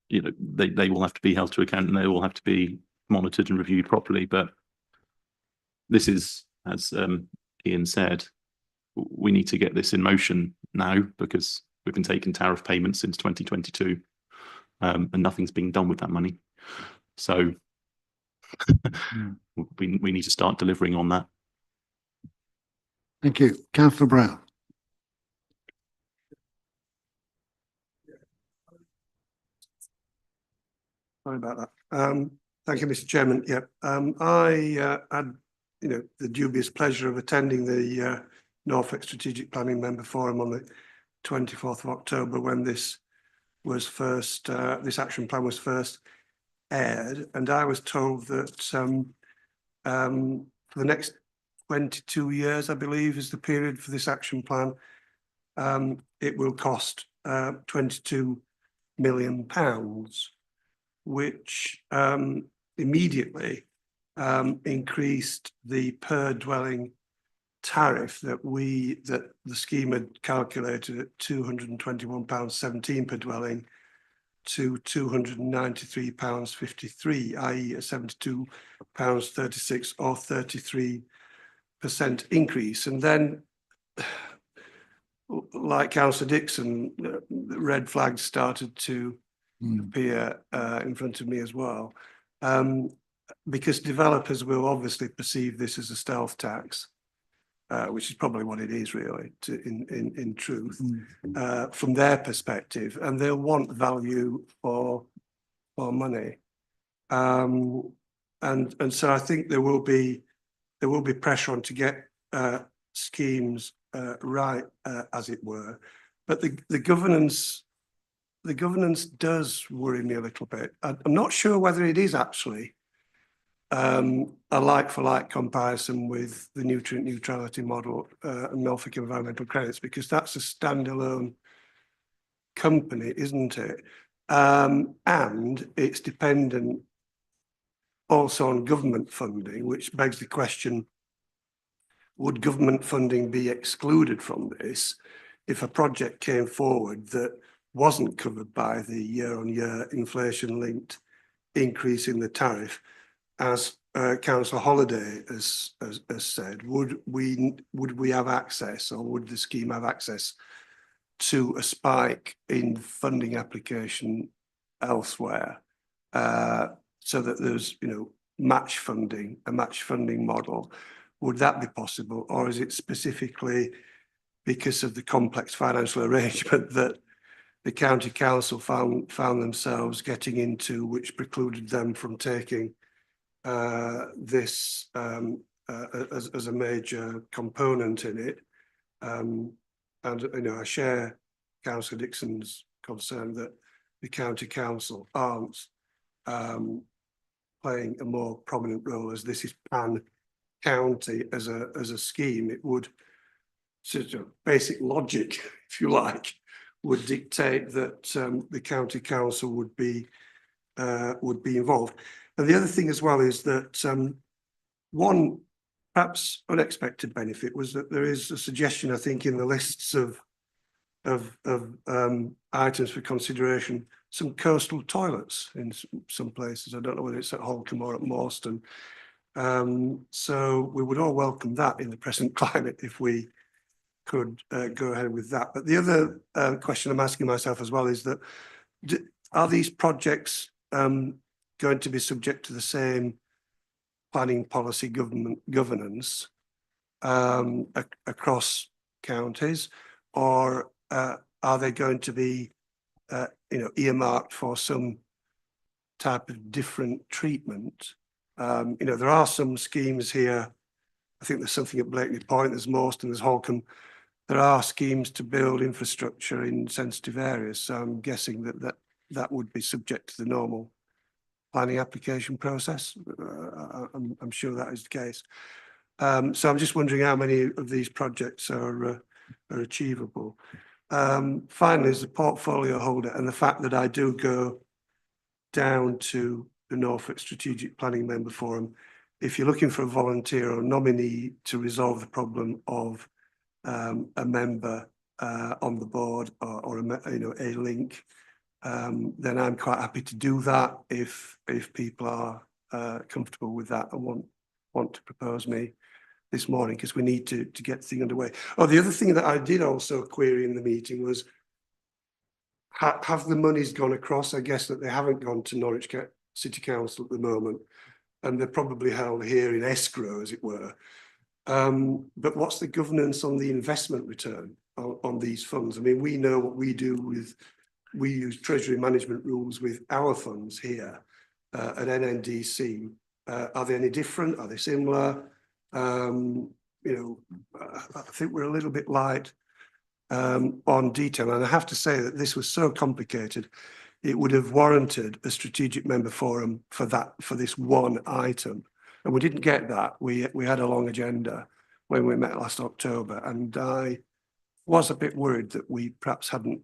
They all have to be held to account and they all have to be monitored and reviewed properly. But this is, as Ian said, we need to get this in motion now because we've been taking tariff payments since 2022, and nothing's being done with that money. So we need to start delivering on that. Thank you. Councillor Brown. Sorry about that. Thank you, Mr. Chairman. Yeah, I had, the dubious pleasure of attending the Norfolk Strategic Planning Member Forum on the 24th of October when this was first, this action plan was first aired, and I was told that for the next 22 years, I believe, is the period for this action plan. It will cost £22 million, which immediately increased the per dwelling tariff that the scheme had calculated at £221.17 per dwelling to £293.53, i.e. a £72.36 or 33% increase. And then, like Councillor Dixon, red flags started to appear in front of me as well, because developers will obviously perceive this as a stealth tax, which is probably what it is really, in truth, from their perspective, and they'll want value for money, and so I think there will be pressure on to get schemes right, as it were, but the governance does worry me a little bit. I'm not sure whether it is actually a like-for-like comparison with the nutrient neutrality model and Norfolk Environmental Credits, because that's a standalone company, isn't it? And it's dependent also on government funding, which begs the question, would government funding be excluded from this if a project came forward that wasn't covered by the year-on-year inflation-linked increase in the tariff? As Councillor Holliday has said, would we have access, or would the scheme have access to a spike in funding application elsewhere, so that there's match funding, a match funding model? Would that be possible, or is it specifically because of the complex financial arrangement that the county council found themselves getting into, which precluded them from taking this as a major component in it? And I share Councillor Dixon's concern that the county council aren't playing a more prominent role, as this is pan county as a scheme. It would sort of basic logic, if you like, would dictate that the county council would be involved. And the other thing as well is that one perhaps unexpected benefit was that there is a suggestion, I think, in the lists of items for consideration, some coastal toilets in some places. I don't know whether it's at Holcombe or at Morston. So we would all welcome that in the present climate if we could go ahead with that. But the other question I'm asking myself as well is that are these projects going to be subject to the same planning policy governance across counties, or are they going to be earmarked for some type of different treatment? There are some schemes here. I think there's something at Blakeney Point, there's Morston, there's Holcombe. There are schemes to build infrastructure in sensitive areas. So I'm guessing that would be subject to the normal planning application process. I'm sure that is the case. So I'm just wondering how many of these projects are achievable. Finally, as a portfolio holder, and the fact that I do go down to the Norfolk Strategic Planning Member Forum, if you're looking for a volunteer or nominee to resolve the problem of a member on the board or a link, then I'm quite happy to do that if people are comfortable with that and want to propose me this morning, because we need to get the thing underway. Oh, the other thing that I did also query in the meeting was, have the monies gone across? I guess that they haven't gone to Norwich City Council at the moment, and they're probably held here in escrow, as it were. But what's the governance on the investment return on these funds? I mean, we know what we do with, we use treasury management rules with our funds here at NNDC. Are they any different? Are they similar? I think we're a little bit light on detail. And I have to say that this was so complicated, it would have warranted a strategic member forum for this one item. And we didn't get that. We had a long agenda when we met last October, and I was a bit worried that we perhaps hadn't,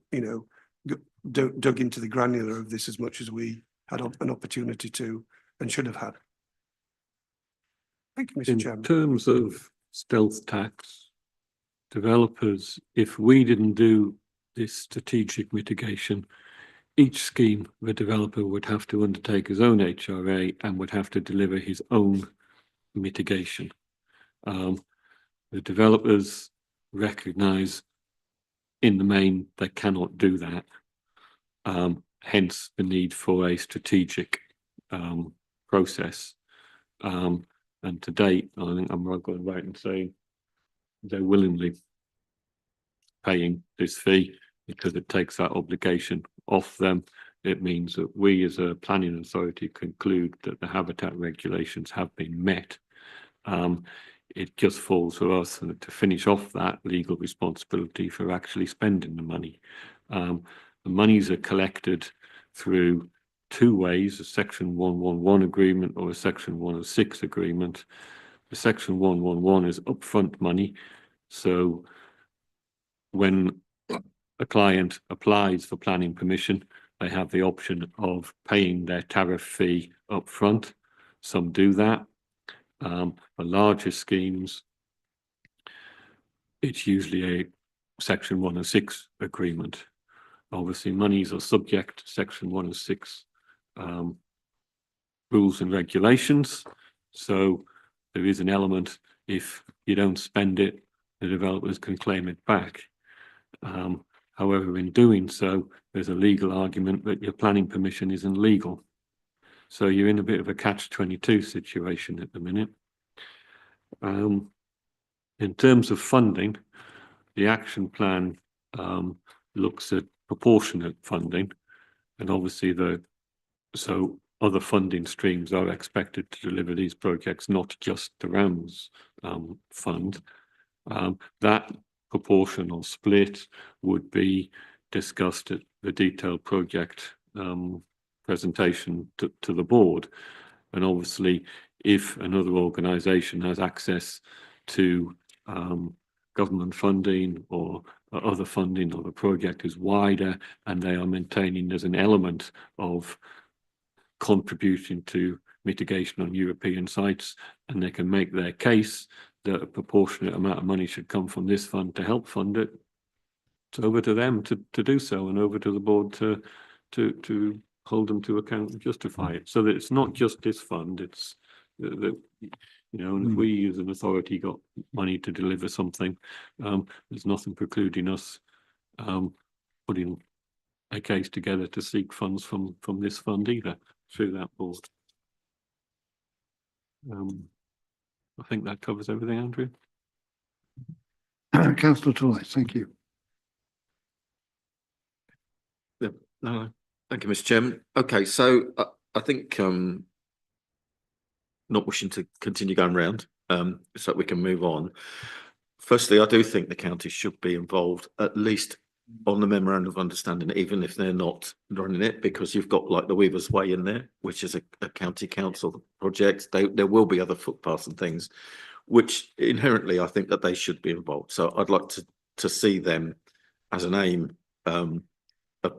dug into the granular of this as much as we had an opportunity to and should have had. Thank you, Mr. In Chairman. terms of stealth tax, developers, if we didn't do this strategic mitigation, each scheme the developer would have to undertake his own HRA and would have to deliver his own mitigation. The developers recognise in the main they cannot do that. Hence the need for a strategic process. And to date, I think I'm going right in saying they're willingly paying this fee because it takes that obligation off them. It means that we as a planning authority conclude that the habitat regulations have been met. It just falls to us to finish off that legal responsibility for actually spending the money. The monies are collected through two ways: a Section 111 agreement or a Section 106 agreement. The Section 111 is upfront money. So when a client applies for planning permission, they have the option of paying their tariff fee upfront. Some do that. For larger schemes, it's usually a Section 106 agreement. Obviously, monies are subject to Section 106 rules and regulations. So there is an element, if you don't spend it, the developers can claim it back. However, in doing so, there's a legal argument that your planning permission isn't legal. So you're in a bit of a catch-22 situation at the minute. In terms of funding, the action plan looks at proportionate funding, and obviously so other funding streams are expected to deliver these projects, not just the RAMS fund. That proportional split would be discussed at the detailed project presentation to the board. And obviously, if another organisation has access to government funding or other funding, or the project is wider and they are maintaining there's an element of contributing to mitigation on European sites, and they can make their case that a proportionate amount of money should come from this fund to help fund it, it's over to them to do so, and over to the board to hold them to account and justify it. So that it's not just this fund, it's the you know, and if we as an authority got money to deliver something, there's nothing precluding us putting a case together to seek funds from this fund either through that board. I think that covers everything, Andrew. Councillor Toy, thank you. Yeah, no, thank you, Mr. Chairman. Okay, so I think not wishing to continue going round, so we can move on. Firstly, I do think the county should be involved, at least on the memorandum of understanding, even if they're not running it, because you've got like the Weaver's Way in there, which is a county council project. There will be other footpaths and things, which inherently I think that they should be involved. So I'd like to see them as an aim,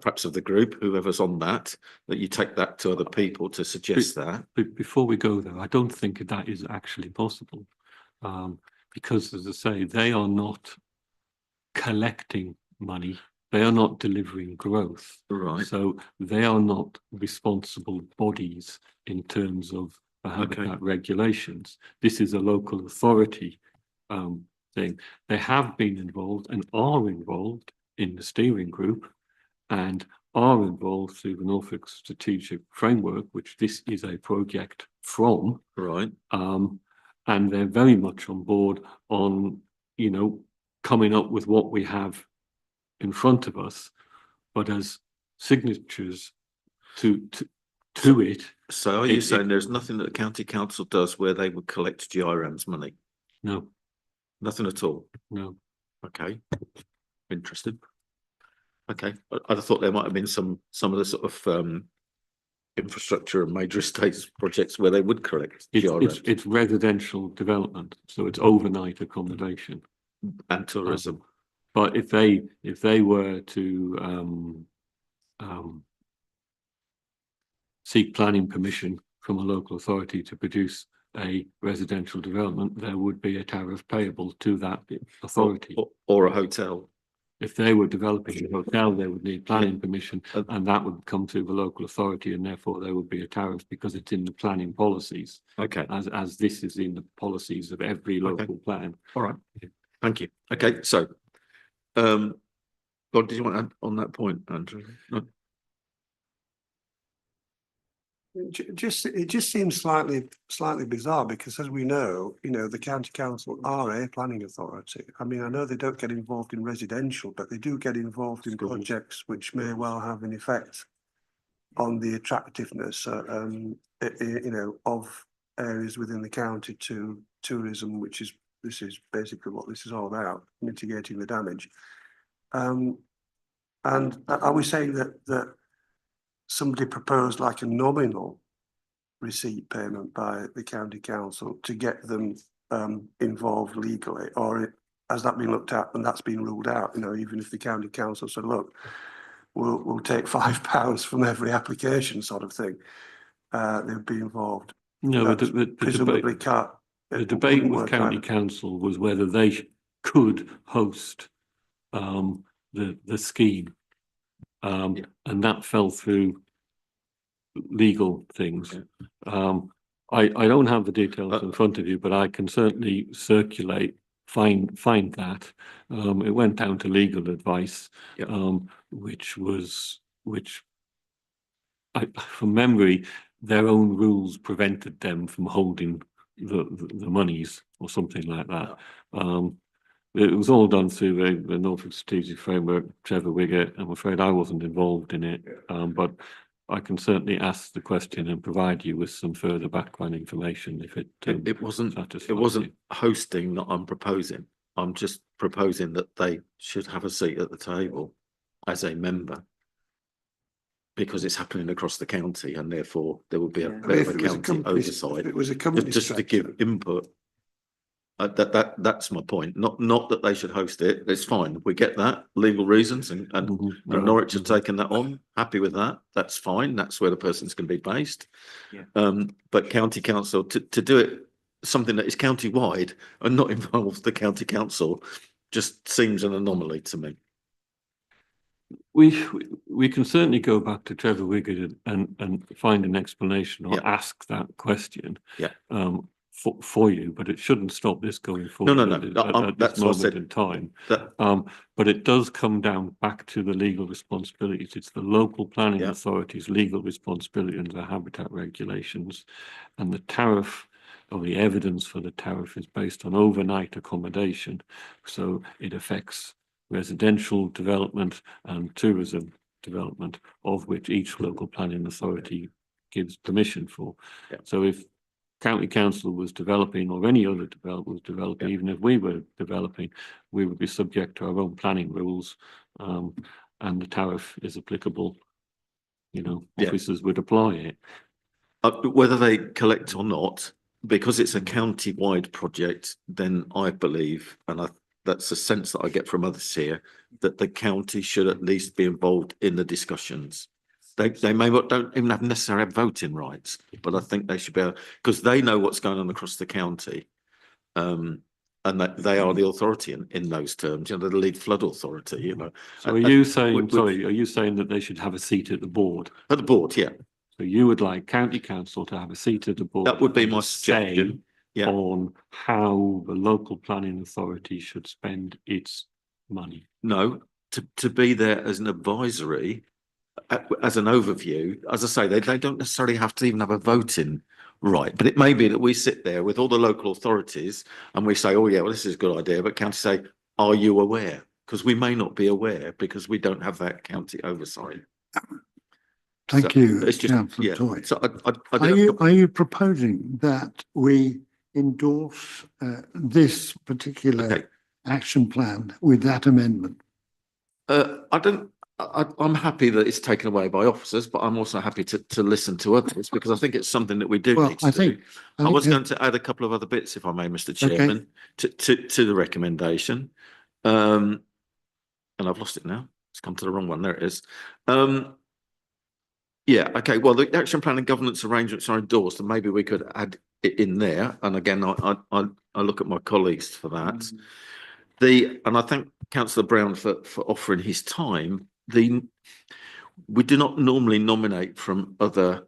perhaps of the group, whoever's on that you take that to other people to suggest that. Before we go there, I don't think that is actually possible, because, as I say, they are not collecting money. They are not delivering growth. Right. So they are not responsible bodies in terms of the habitat regulations. This is a local authority thing. They have been involved and are involved in the steering group, and are involved through the Norfolk Strategic Framework, which this is a project from. Right. And they're very much on board on, you know, coming up with what we have in front of us, but as signatures to it. So are you saying there's nothing that the county council does where they would collect GIRAM's money? No, Nothing at all? no. Okay, interested. Okay, I thought there might have been some of the sort of infrastructure and major estates projects where they would collect GIRAMs. It's residential development, so it's overnight accommodation And tourism. But if they were to seek planning permission from a local authority to produce a residential development, there would be a tariff payable to that authority. Or a hotel. If they were developing a hotel, they would need planning permission, and that would come through the local authority, and therefore there would be a tariff because it's in the planning policies. Okay. As this is in the policies of every local plan. All right. Thank you. Okay, so God, did you want to add on that point, Andrew? No? It just seems slightly bizarre, because as we know, you know, the county council are a planning authority. I mean, I know they don't get involved in residential, but they do get involved in projects which may well have an effect on the attractiveness, you know, of areas within the county to tourism, this is basically what this is all about, mitigating the damage. And are we saying that somebody proposed like a nominal receipt payment by the county council to get them involved legally, or has that been looked at and that's been ruled out? You know, even if the county council said, look, we'll take £5 from every application, sort of thing, they'd be involved. No, presumably can't. The debate with county council was whether they could host the scheme. And that fell through legal things. I don't have the details in front of you, but I can certainly find that. It went down to legal advice, which from memory, their own rules prevented them from holding the monies or something like that. It was all done through the Norfolk Strategic Framework, Trevor Wiggett. I'm afraid I wasn't involved in it, but I can certainly ask the question and provide you with some further background information if it wasn't hosting that I'm proposing. I'm just proposing that they should have a seat at the table as a member. because it's happening across the county and therefore there will be a I mean, bit if of a it was a county company, oversight. if it was a company Just to give structure, input. That's my point. Not that they should host it. It's fine. We get that, legal reasons, and Mhm. Norwich have taken that on. Happy with that. That's fine. That's where the person's going to be based. Yeah. But county council to do it something that is county wide and not involve the county council just seems an anomaly to me. We can certainly go back to Trevor Wiggett and find an explanation or Yeah. ask that question. Yeah. For you, but it shouldn't stop this going forward. No. At this That's what I moment said. in time. That But it does come down back to the legal responsibilities. It's the local planning Yeah. authority's legal responsibility under the habitat regulations. And the tariff or the evidence for the tariff is based on overnight accommodation. So it affects residential development and tourism development, of which each local planning authority gives permission for. Yeah. So if county council was developing or any other developer was developing, Yeah. even if we were developing, we would be subject to our own planning rules, and the tariff is applicable. Yeah. Officers would apply it. whether they collect or not, because it's a county-wide project, then I believe, and that's a sense that I get from others here, that the county should at least be involved in the discussions. They may not don't even have necessarily have voting rights, but I think they should be able, because they know what's going on across the county. And that they are the authority in those terms, the lead flood authority, So are you saying, which- sorry, are you saying that they should have a seat at the board? At the board, yeah, So you would like county council to have a seat at the board? that would be and my a say suggestion. Yeah. on how the local planning authority should spend its money. No, to be there as an advisory, as an overview, as I say, they don't necessarily have to even have a voting right, but it may be that we sit there with all the local authorities and we say, oh yeah, well, this is a good idea, but county say, are you aware? Because we may not be aware because we don't have that county oversight. Thank So you, it's just, councillor yeah. Toy. So I Are you proposing that we endorse this particular Okay. action plan with that amendment? I'm happy that it's taken away by officers, but I'm also happy to listen to others because I think it's something that we do Well, need to I do. think. I was that- going to add a couple of other bits, if I may, Mr. Okay. Chairman, to the recommendation. And I've lost it now. It's come to the wrong one. There it is. Yeah, okay. Well, the action plan and governance arrangements are endorsed, and maybe we could add it in there. And again, I look at my colleagues for that. And I thank Councillor Brown for offering his time. We do not normally nominate from other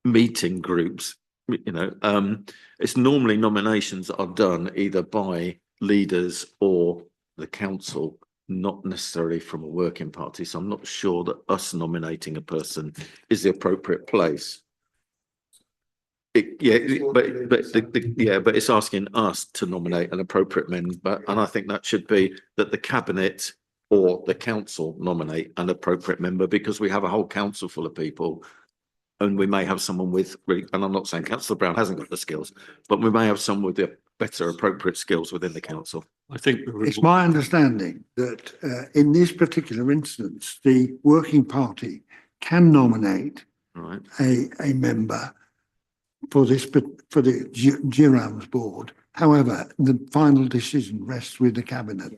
meeting groups. It's normally nominations that are done either by leaders or the council, not necessarily from a working party. So I'm not sure that us nominating a person is the appropriate place. But it's asking us to nominate an appropriate member, and I think that should be that the cabinet or the council nominate an appropriate member, because we have a whole council full of people, and we may have someone with, and I'm not saying Councillor Brown hasn't got the skills, but we may have someone with the better appropriate skills within the council. I think It's my understanding that in this particular instance, the working party can nominate Right. a member for this, for the GIRAMS board. However, the final decision rests with the cabinet.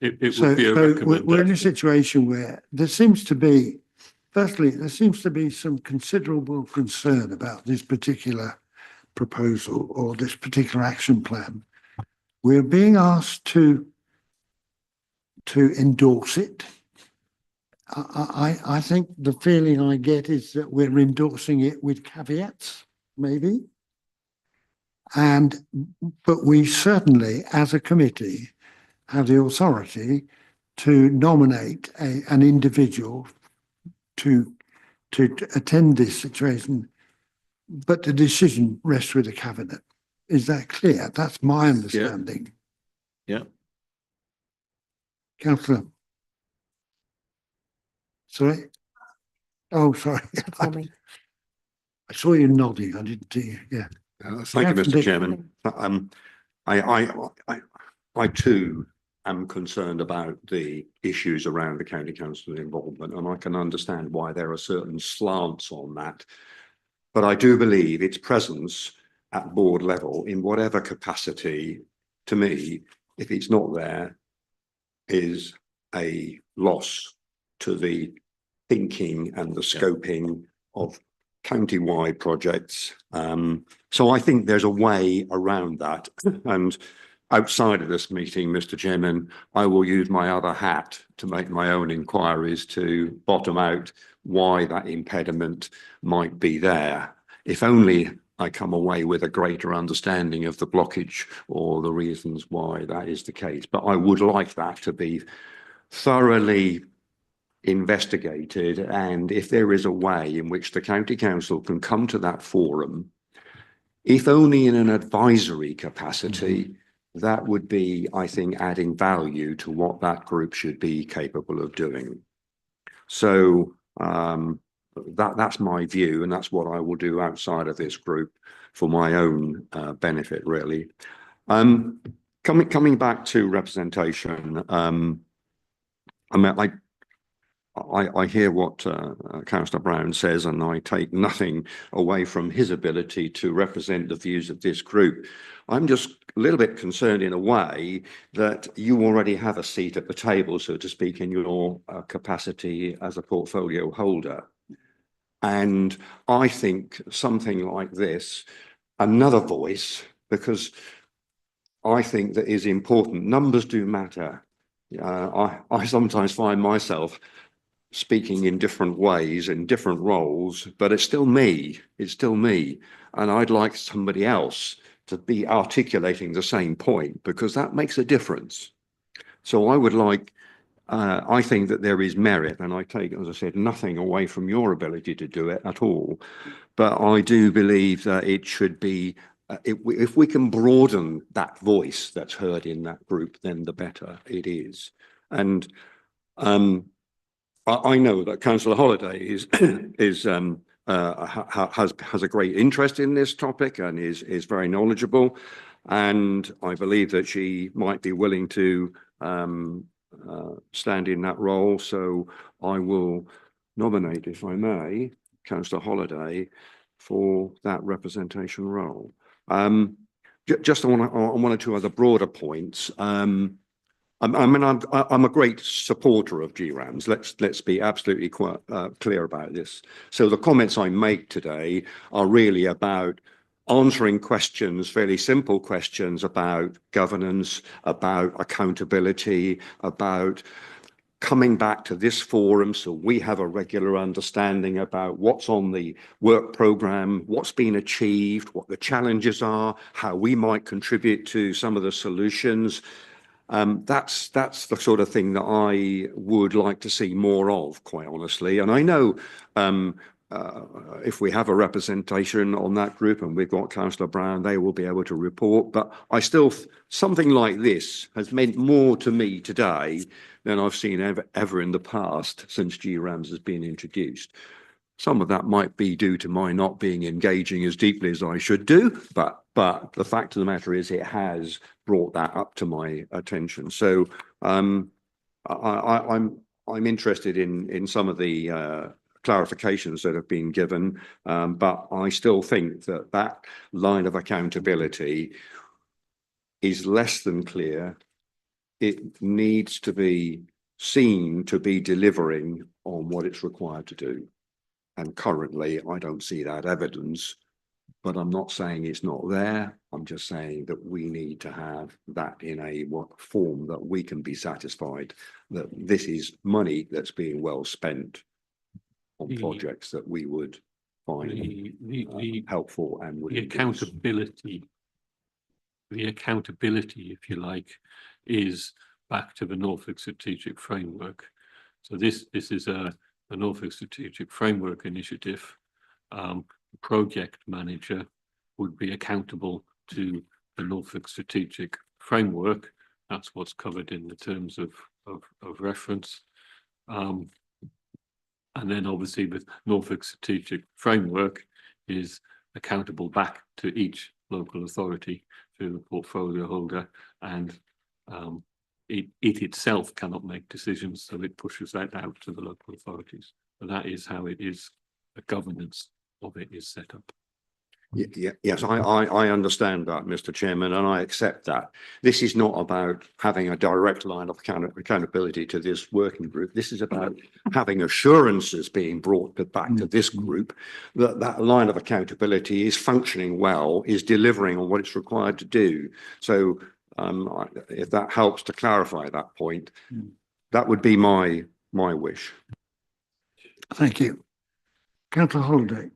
it So, would be a we're in a recommendation. situation where there seems to be, firstly, there seems to be some considerable concern about this particular proposal or this particular action plan. We're being asked to endorse it. I think the feeling I get is that we're endorsing it with caveats, maybe. But we certainly, as a committee, have the authority to nominate an individual to attend this situation, but the decision rests with the cabinet. Is that clear? That's my understanding. Yeah. Councillor. Sorry? Oh, sorry. For me. I saw you nodding. I didn't see you. Yeah. Thank you, Councillor Mr. Chairman. I too am concerned about the issues around the county council involvement, and I can understand why there are certain slants on that. But I do believe its presence at board level, in whatever capacity, to me, if it's not there, is a loss to the thinking and the scoping of county-wide projects. So I think there's a way around that. And outside of this meeting, Mr. Chairman, I will use my other hat to make my own inquiries to bottom out why that impediment might be there. If only I come away with a greater understanding of the blockage or the reasons why that is the case. But I would like that to be thoroughly investigated, and if there is a way in which the county council can come to that forum, if only in an advisory capacity, that would be, I think, adding value to what that group should be capable of doing. So that's my view, and that's what I will do outside of this group for my own benefit, really. Coming back to representation, I mean, I hear what Councillor Brown says, and I take nothing away from his ability to represent the views of this group. I'm just a little bit concerned in a way that you already have a seat at the table, so to speak, in your capacity as a portfolio holder. And I think something like this, another voice, because I think that is important. Numbers do matter. I sometimes find myself speaking in different ways, in different roles, but it's still me. It's still me. And I'd like somebody else to be articulating the same point, because that makes a difference. So I would like, I think that there is merit, and I take, as I said, nothing away from your ability to do it at all. But I do believe that it should be, if we can broaden that voice that's heard in that group, then the better it is. And I know that Councillor Holliday has a great interest in this topic and is very knowledgeable, and I believe that she might be willing to stand in that role. So I will nominate, if I may, Councillor Holliday for that representation role. Just on one or two other broader points. I mean, I'm a great supporter of GRAMS. Let's be absolutely clear about this. So the comments I make today are really about answering questions, fairly simple questions about governance, about accountability, about coming back to this forum so we have a regular understanding about what's on the work programme, what's been achieved, what the challenges are, how we might contribute to some of the solutions. That's the sort of thing that I would like to see more of, quite honestly. And I know if we have a representation on that group, and we've got Councillor Brown, they will be able to report. But I still, something like this has meant more to me today than I've seen ever in the past since GRAMS has been introduced. Some of that might be due to my not being engaging as deeply as I should do, but the fact of the matter is it has brought that up to my attention. So I'm interested in some of the clarifications that have been given, but I still think that line of accountability is less than clear. It needs to be seen to be delivering on what it's required to do. And currently, I don't see that evidence, but I'm not saying it's not there. I'm just saying that we need to have that in a form that we can be satisfied that this is money that's being well spent on projects that we would find helpful and would the accountability, if you like, is back to the Norfolk Strategic Framework. So this is a Norfolk Strategic Framework initiative. The project manager would be accountable to the Norfolk Strategic Framework. That's what's covered in the terms of reference. And then obviously the Norfolk Strategic Framework is accountable back to each local authority through the portfolio holder and it itself cannot make decisions, so it pushes that out to the local authorities. But that is how it is, the governance of it is set up. Yes, I understand that, Mr. Chairman, and I accept that. This is not about having a direct line of accountability to this working group. This is about having assurances being brought back to this group that that line of accountability is functioning well, is delivering on what it's required to do. So if that helps to clarify that point, that would be my wish. Thank you. Councillor Holliday.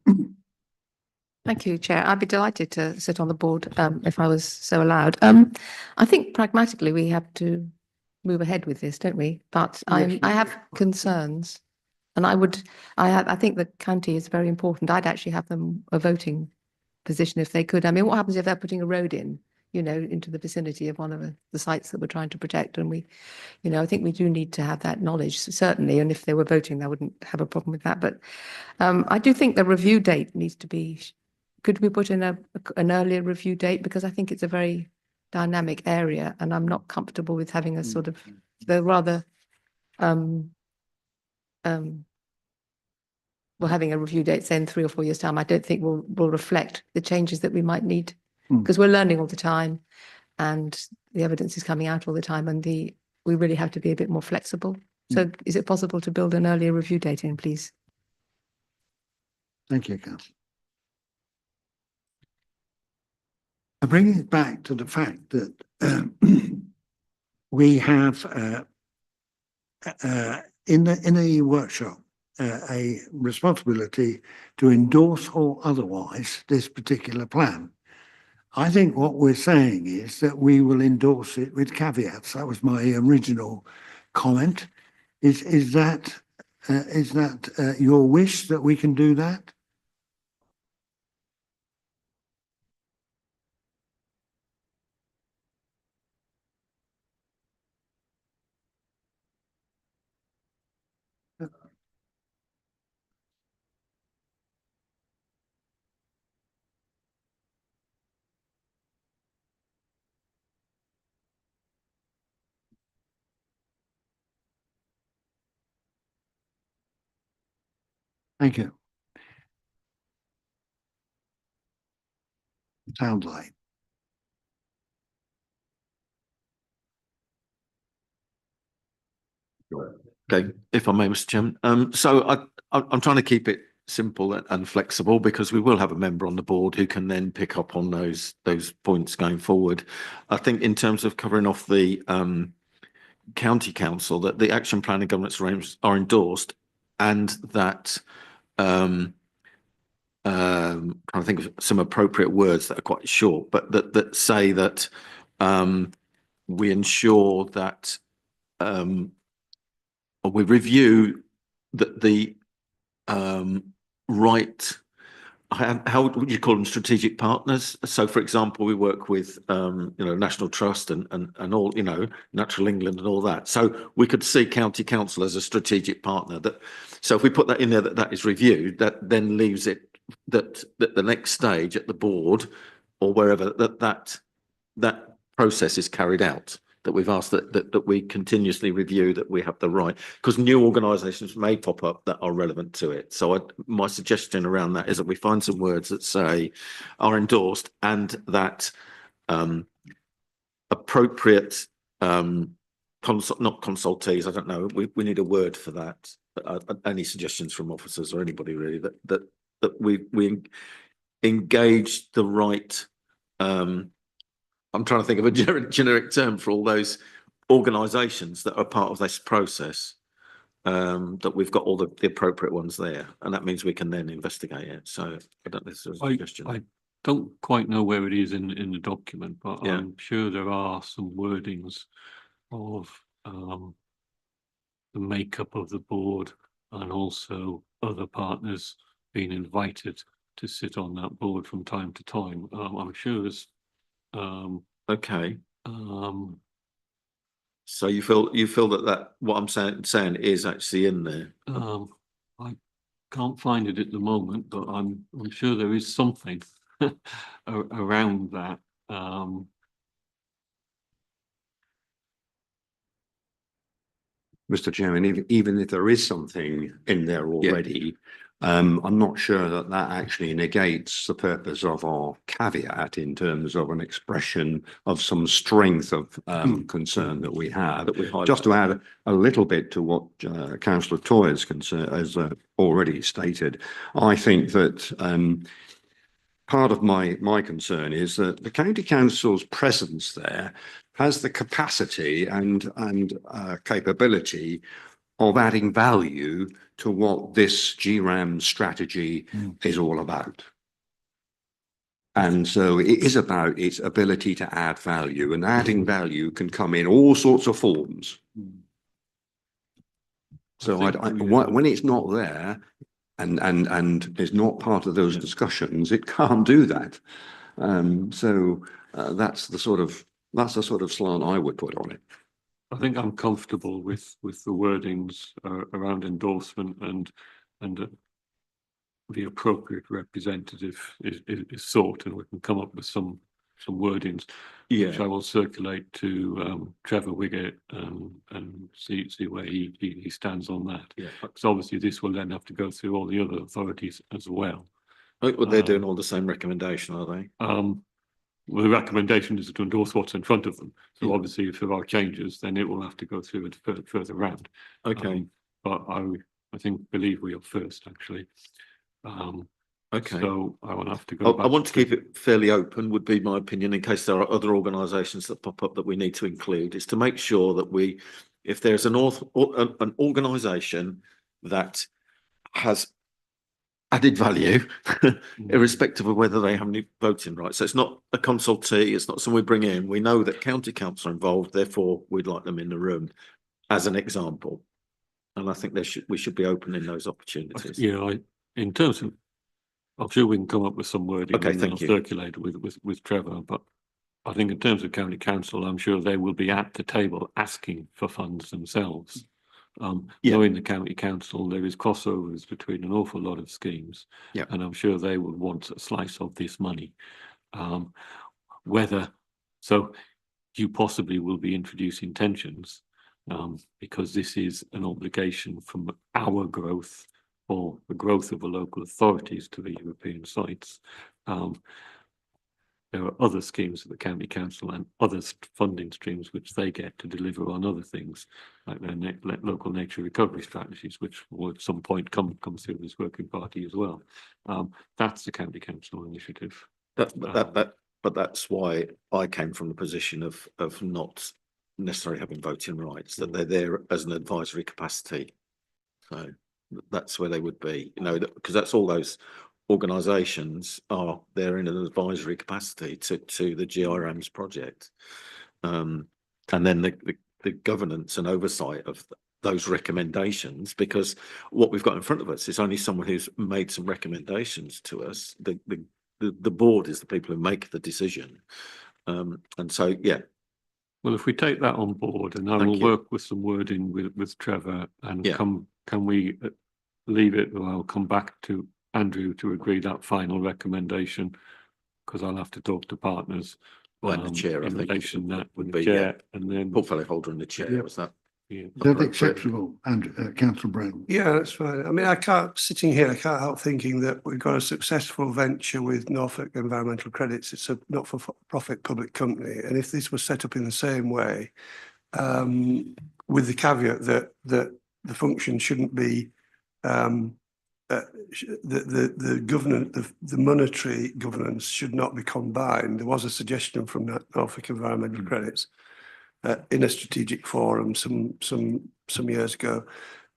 Thank you, Chair. I'd be delighted to sit on the board if I was so allowed. I think pragmatically we have to move ahead with this, don't we? But I have concerns, and I think the county is very important. I'd actually have them a voting position if they could. I mean, what happens if they're putting a road in, you know, into the vicinity of one of the sites that we're trying to protect? And we, you know, I think we do need to have that knowledge, certainly. And if they were voting, I wouldn't have a problem with that. But I do think the review date needs to be. Could we put in an earlier review date? Because I think it's a very dynamic area and I'm not comfortable with having a sort of, they're rather, well, having a review date, say in 3 or 4 years' time, I don't think will reflect the changes that we might need, because we're learning all the time and the evidence is coming out all the time, and we really have to be a bit more flexible. So is it possible to build an earlier review date in, please? Thank you, Councillor. I bring it back to the fact that we have in the workshop a responsibility to endorse or otherwise this particular plan. I think what we're saying is that we will endorse it with caveats. That was my original comment. Is that your wish that we can do that? Thank you. Sounds like. Okay, if I may, Mr. Chairman. So I'm trying to keep it simple and flexible, because we will have a member on the board who can then pick up on those points going forward. I think in terms of covering off the county council, that the action plan and governance arrangements are endorsed, and that trying to think of some appropriate words that are quite short, but that say that we ensure that we review that the right, how would you call them, strategic partners? So, for example, we work with National Trust and all, Natural England and all that. So we could see County Council as a strategic partner. So if we put that in there, that is reviewed, that then leaves it that the next stage at the board or wherever that process is carried out. That we've asked that we continuously review that we have the right, because new organisations may pop up that are relevant to it. So my suggestion around that is that we find some words that say are endorsed, and that appropriate not consultees, I don't know, we need a word for that. Any suggestions from officers or anybody really that we engage the right I'm trying to think of a generic term for all those organisations that are part of this process, that we've got all the appropriate ones there, and that means we can then investigate it. So I don't know if there's a suggestion. I don't quite know where it is in the document, but Yeah. I'm sure there are some wordings of the makeup of the board, and also other partners being invited to sit on that board from time to time. I'm sure there's Okay. So you feel that what I'm saying is actually in there. I can't find it at the moment, but I'm sure there is something around that. Mr. Chairman, even if there is something in there already, I'm not sure that that actually negates the purpose of our caveat in terms of an expression of some strength of concern that we have. That we highlight. Just to add a little bit to what Councillor Toy has already stated, I think that part of my concern is that the county council's presence there has the capacity and capability of adding value to what this GRAM strategy is all about. And so it is about its ability to add value, and adding value can come in all sorts of forms. So when it's not there and is not part of those discussions, it can't do that. That's the sort of slant I would put on it. I think I'm comfortable with the wordings around endorsement and the appropriate representative is sought, and we can come up with some wordings, which I will circulate to Trevor Wiggett and see where he stands on that. Yeah. Because obviously this will then have to go through all the other authorities as well. Well, they're doing all the same recommendation, are they? Well, the recommendation is to endorse what's in front of them. So Yeah. obviously, if there are changes, then it will have to go through a further round. Okay. But I believe we are first, actually. Okay. So I will have to go back. I want to keep it fairly open, would be my opinion, in case there are other organisations that pop up that we need to include, is to make sure that if there's an organisation that has added value, irrespective of whether they have any voting rights. So it's not a consultee, it's not someone we bring in. We know that county council are involved, therefore we'd like them in the room as an example. And I think we should be opening those opportunities. Yeah, in terms of, I'm sure we can come up with some wording. Okay, and thank I'll you. circulate with Trevor, but I think in terms of county council, I'm sure they will be at the table asking for funds themselves. Knowing the county council, there is crossovers between an awful lot of schemes. Yeah. And I'm sure they will want a slice of this money. So you possibly will be introducing tensions, because this is an obligation from our growth or the growth of the local authorities to the European sites. There are other schemes of the county council and other funding streams which they get to deliver on other things, like their local nature recovery strategies, which will at some point come through this working party as well. That's the county council initiative. But that's why I came from the position of not necessarily having voting rights, that they're there as an advisory capacity. So that's where they would be, because that's all those organisations are there in an advisory capacity to the GRAMS project, and then the governance and oversight of those recommendations, because what we've got in front of us is only someone who's made some recommendations to us. The board is the people who make the decision, and so Well, if we take that on board, and I will work with some wording with Trevor, and can we leave it, or I'll come back to Andrew to agree that final recommendation, because I'll have to talk to partners. and the chair, I in think, relation that would with be the chair, and then portfolio holder and the chair. Yeah. Was that? yeah. Is that acceptable, Councillor Brown? Yeah, that's fine. I mean, sitting here, I can't help thinking that we've got a successful venture with Norfolk Environmental Credits. It's a not-for-profit public company. And if this was set up in the same way, with the caveat that the function shouldn't be the governance, the monetary governance should not be combined. There was a suggestion from Norfolk Environmental Credits in a strategic forum some years ago,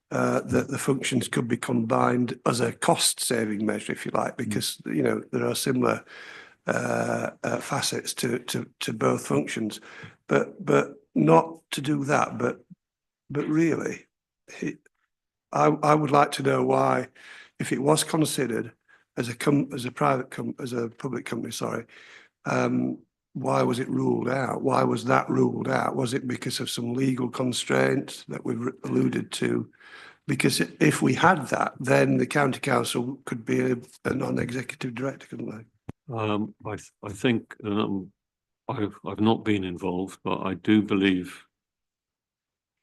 that the functions could be combined as a cost-saving measure, if you like, because there are similar facets to both functions, but not to do that. But really, I would like to know why, if it was considered as a public company, sorry, why was it ruled out? Why was that ruled out? Was it because of some legal constraints that we've alluded to? Because if we had that, then the county council could be a non-executive director, couldn't they? I think I've not been involved, but I do believe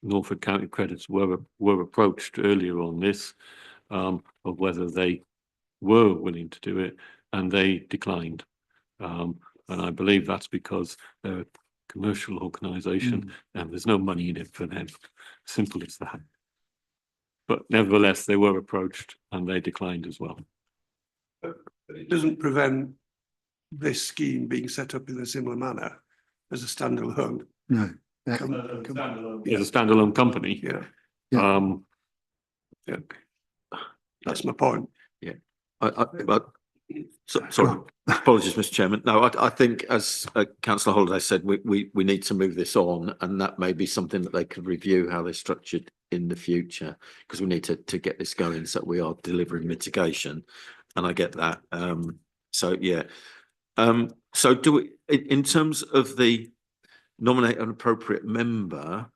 Norfolk County Credits were approached earlier on this, of whether they were willing to do it, and they declined. And I believe that's because they're a commercial organisation and there's no money in it for them. Simple as that. But nevertheless, they were approached and they declined as well. But it doesn't prevent this scheme being set up in a similar manner as a standalone. No. As a standalone company. Yeah, Yeah. yeah. That's my point. Sorry, apologies, Mr. Chairman. No, I think as Councillor Holliday said, we need to move this on, and that may be something that they could review how they're structured in the future, because we need to get this going so we are delivering mitigation, and I get that. So yeah. So do we, in terms of the nominate an appropriate member,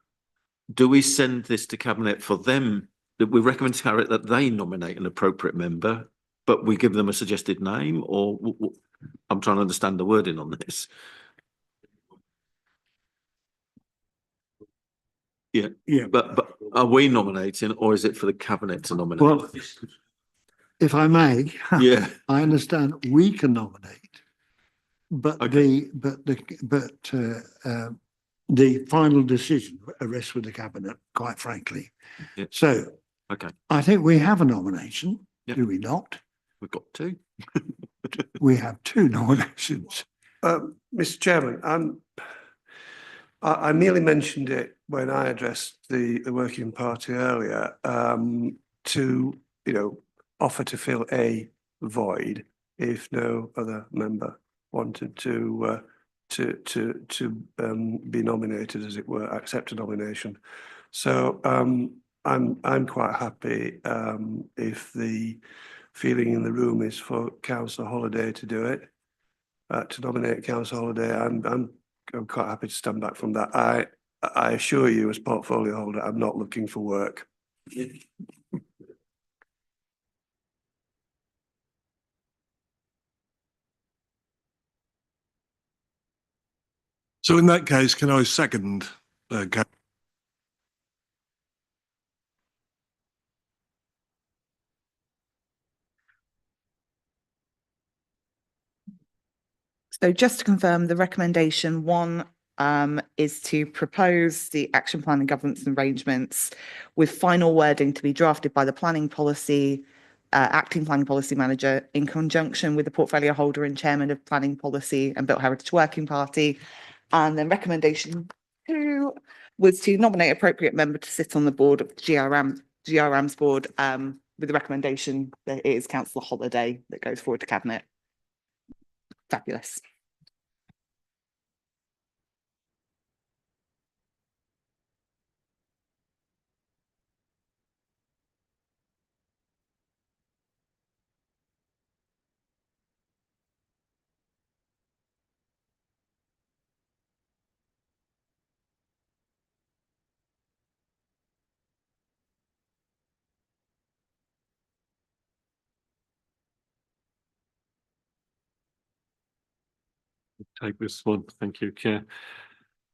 do we send this to Cabinet for them? That we recommend to Cabinet that they nominate an appropriate member, but we give them a suggested name, or I'm trying to understand the wording on this. Yeah, Yeah. but are we nominating, or is it for the Cabinet to nominate? Well, if I may, Yeah, I understand we can nominate, but Okay. the final decision rests with the Cabinet, quite frankly. Yeah. So okay, I think we have a nomination, Yeah. do we not? we've got two. We have two nominations. Mr. Chairman, I merely mentioned it when I addressed the working party earlier, to, offer to fill a void if no other member wanted to be nominated, as it were, accept a nomination. So I'm quite happy if the feeling in the room is for Councillor Holliday to do it, to nominate Councillor Holliday. I'm quite happy to stand back from that. I assure you, as portfolio holder, I'm not looking for work. So in that case, can I second? So just to confirm, the recommendation one is to propose the action plan and governance arrangements with final wording to be drafted by the planning policy, acting planning policy manager in conjunction with the portfolio holder and chairman of planning policy and Built Heritage Working Party. And then recommendation two was to nominate appropriate member to sit on the board of the GRM's board, with the recommendation that it is Councillor Holliday that goes forward to Cabinet. Fabulous. Take this one. Thank you, Chair.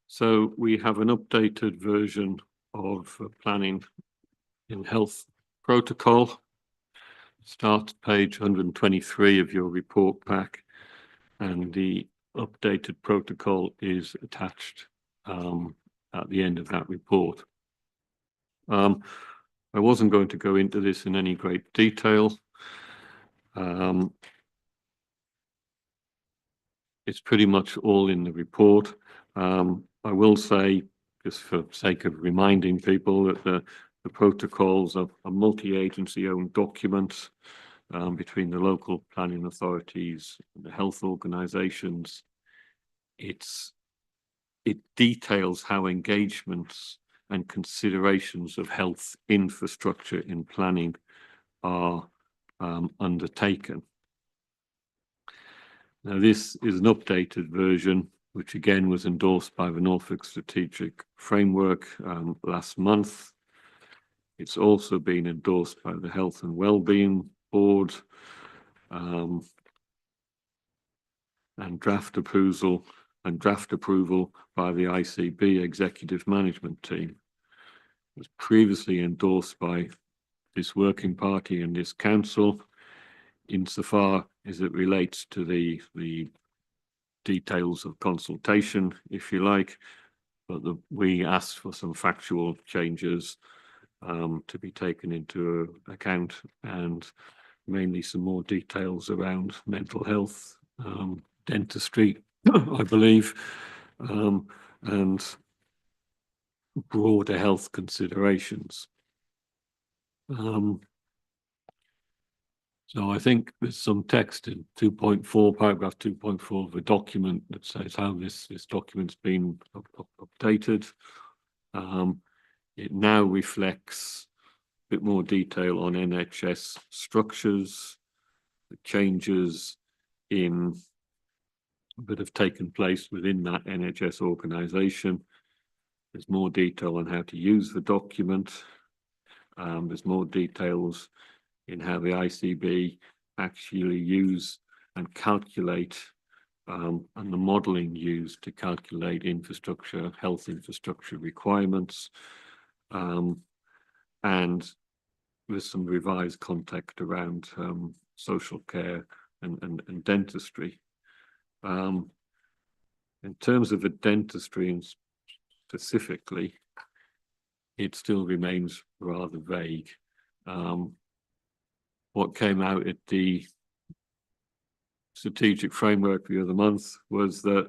So we have an updated version of planning in health protocol. Start page 123 of your report pack, and the updated protocol is attached at the end of that report. I wasn't going to go into this in any great detail. It's pretty much all in the report. I will say, just for sake of reminding people, that the protocols are multi-agency owned documents between the local planning authorities and the health organisations. It details how engagements and considerations of health infrastructure in planning are undertaken. Now, this is an updated version, which again was endorsed by the Norfolk Strategic Framework last month. It's also been endorsed by the Health and Wellbeing Board, and draft approval by the ICB Executive Management Team. was previously endorsed by this working party and this council insofar as it relates to the details of consultation, if you like, but we asked for some factual changes to be taken into account, and mainly some more details around mental health, dentistry, I believe, and broader health considerations. So I think there's some text in 2.4, paragraph 2.4 of the document that says how this document's been updated. It now reflects a bit more detail on NHS structures, the changes that have taken place within that NHS organisation. There's more detail on how to use the document. There's more details in how the ICB actually use and calculate and the modelling used to calculate infrastructure, health infrastructure requirements. And there's some revised context around social care and dentistry. In terms of the dentistry and specifically, it still remains rather vague. What came out at the strategic framework the other month was that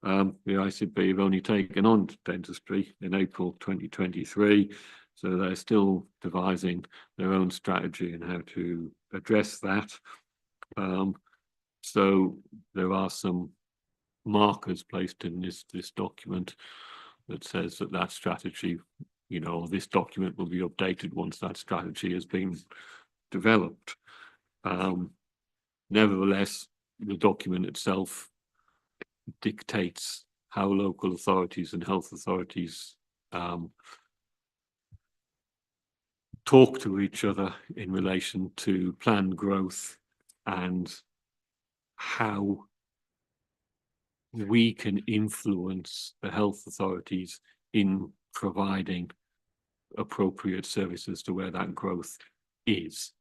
the ICB have only taken on dentistry in April 2023, so they're still devising their own strategy and how to address that. So there are some markers placed in this document that says that strategy, you know, this document will be updated once that strategy has been developed. Nevertheless, the document itself dictates how local authorities and health authorities talk to each other in relation to planned growth and how we can influence the health authorities in providing appropriate services to where that growth is.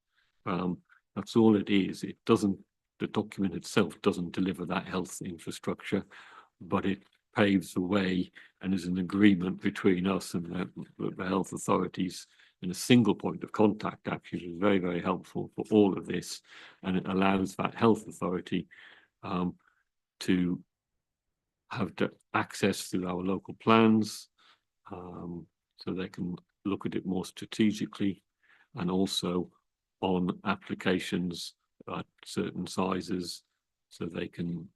That's all it is. It doesn't, the document itself doesn't deliver that health infrastructure, but it paves the way and is an agreement between us and the health authorities in a single point of contact. Actually is very, very helpful for all of this, and it allows that health authority to have access through our local plans, so they can look at it more strategically, and also on applications at certain sizes, so they can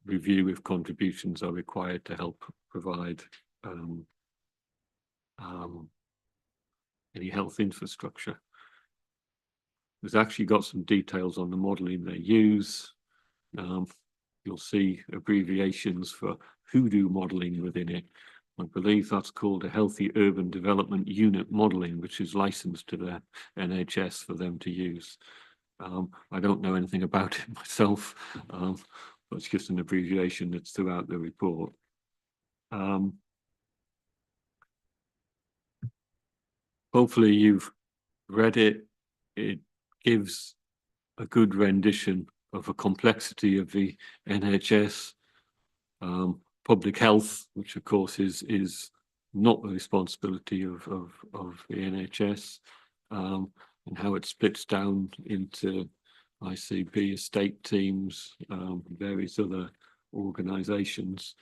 review if contributions are required to help provide any health infrastructure. There's actually got some details on the modelling they use. You'll see abbreviations for hoodoo modelling within it. I believe that's called a Healthy Urban Development Unit modelling, which is licensed to the NHS for them to use. I don't know anything about it myself, but it's just an abbreviation that's throughout the report. Hopefully you've read it. It gives a good rendition of the complexity of the NHS, public health, which of course is not the responsibility of the NHS, and how it splits down into ICB, estate teams, various other organisations,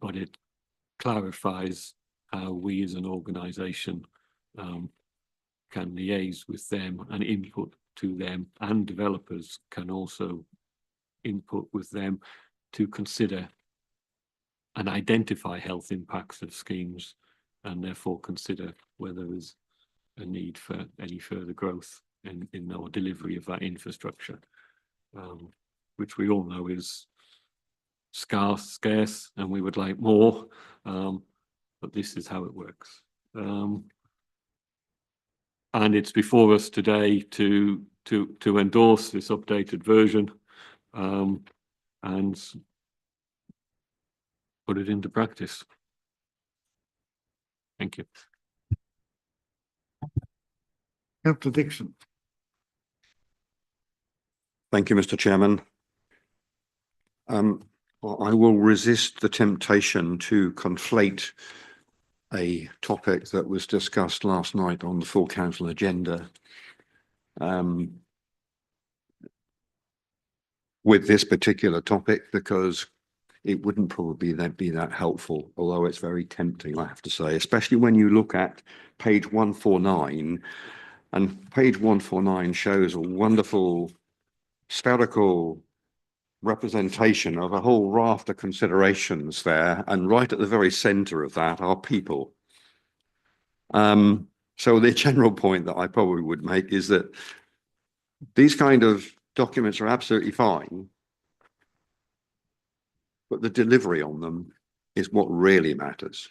but it clarifies how we as an organisation can liaise with them and input to them, and developers can also input with them to consider and identify health impacts of schemes, and therefore consider whether there is a need for any further growth in our delivery of that infrastructure, which we all know is scarce, and we would like more, but this is how it works. And it's before us today to endorse this updated version and put it into practice. Thank you. Councillor Dixon. Thank you, Mr. Chairman. I will resist the temptation to conflate a topic that was discussed last night on the full council agenda with this particular topic, because it wouldn't probably be that helpful, although it's very tempting, I have to say, especially when you look at page 149, and page 149 shows a wonderful spherical representation of a whole raft of considerations there, and right at the very center of that are people. So the general point that I probably would make is that these kind of documents are absolutely fine, but the delivery on them is what really matters.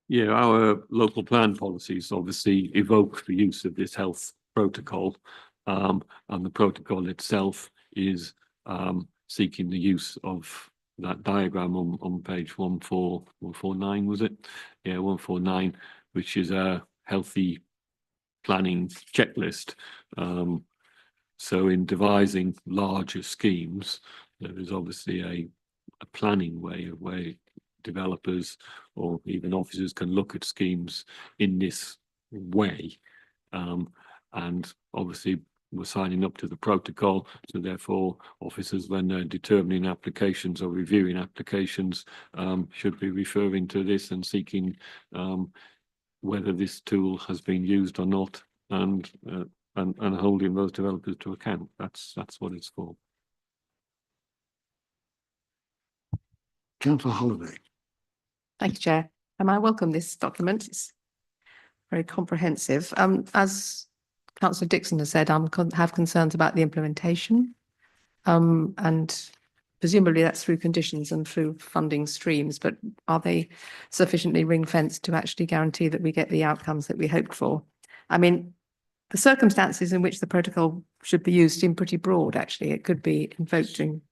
Yeah, our local plan policies obviously evoke the use of this health protocol, and the protocol itself is seeking the use of that diagram on page 149, was it? Yeah, 149, which is a healthy planning checklist. So in devising larger schemes, there is obviously a planning way where developers or even officers can look at schemes in this way. And obviously we're signing up to the protocol, so therefore officers, when they're determining applications or reviewing applications, should be referring to this and seeking whether this tool has been used or not, and holding those developers to account. That's what it's for. Councillor Holiday. Thank you, Chair. I welcome this document. It's very comprehensive. As Councillor Dixon has said, I have concerns about the implementation, and presumably that's through conditions and through funding streams, but are they sufficiently ring-fenced to actually guarantee that we get the outcomes that we hoped for? I mean, the circumstances in which the protocol should be used seem pretty broad, actually. It could be invoked in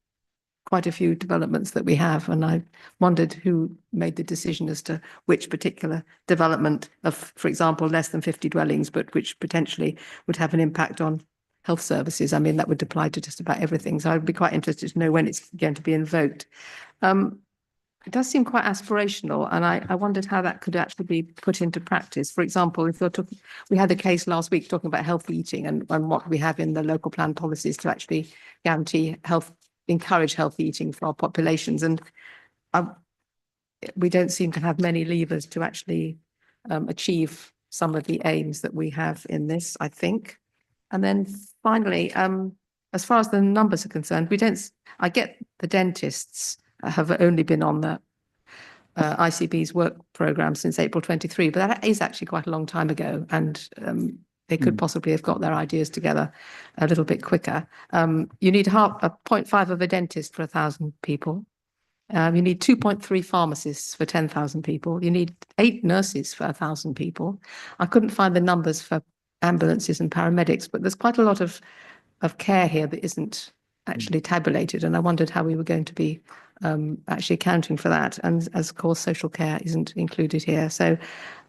quite a few developments that we have, and I wondered who made the decision as to which particular development of, for example, less than 50 dwellings, but which potentially would have an impact on health services. I mean, that would apply to just about everything. So I'd be quite interested to know when it's going to be invoked. It does seem quite aspirational, and I wondered how that could actually be put into practice. For example, if you're talking, we had a case last week talking about healthy eating and what we have in the local plan policies to actually guarantee encourage healthy eating for our populations. And we don't seem to have many levers to actually achieve some of the aims that we have in this, I think. And then finally, as far as the numbers are concerned, I get the dentists have only been on the ICB's work programme since April 23, but that is actually quite a long time ago, and they could possibly have got their ideas together a little bit quicker. You need a 0.5 of a dentist for 1,000 people. You need 2.3 pharmacists for 10,000 people. You need 8 nurses for 1,000 people. I couldn't find the numbers for ambulances and paramedics, but there's quite a lot of care here that isn't actually tabulated, and I wondered how we were going to be actually accounting for that. And as of course, social care isn't included here. So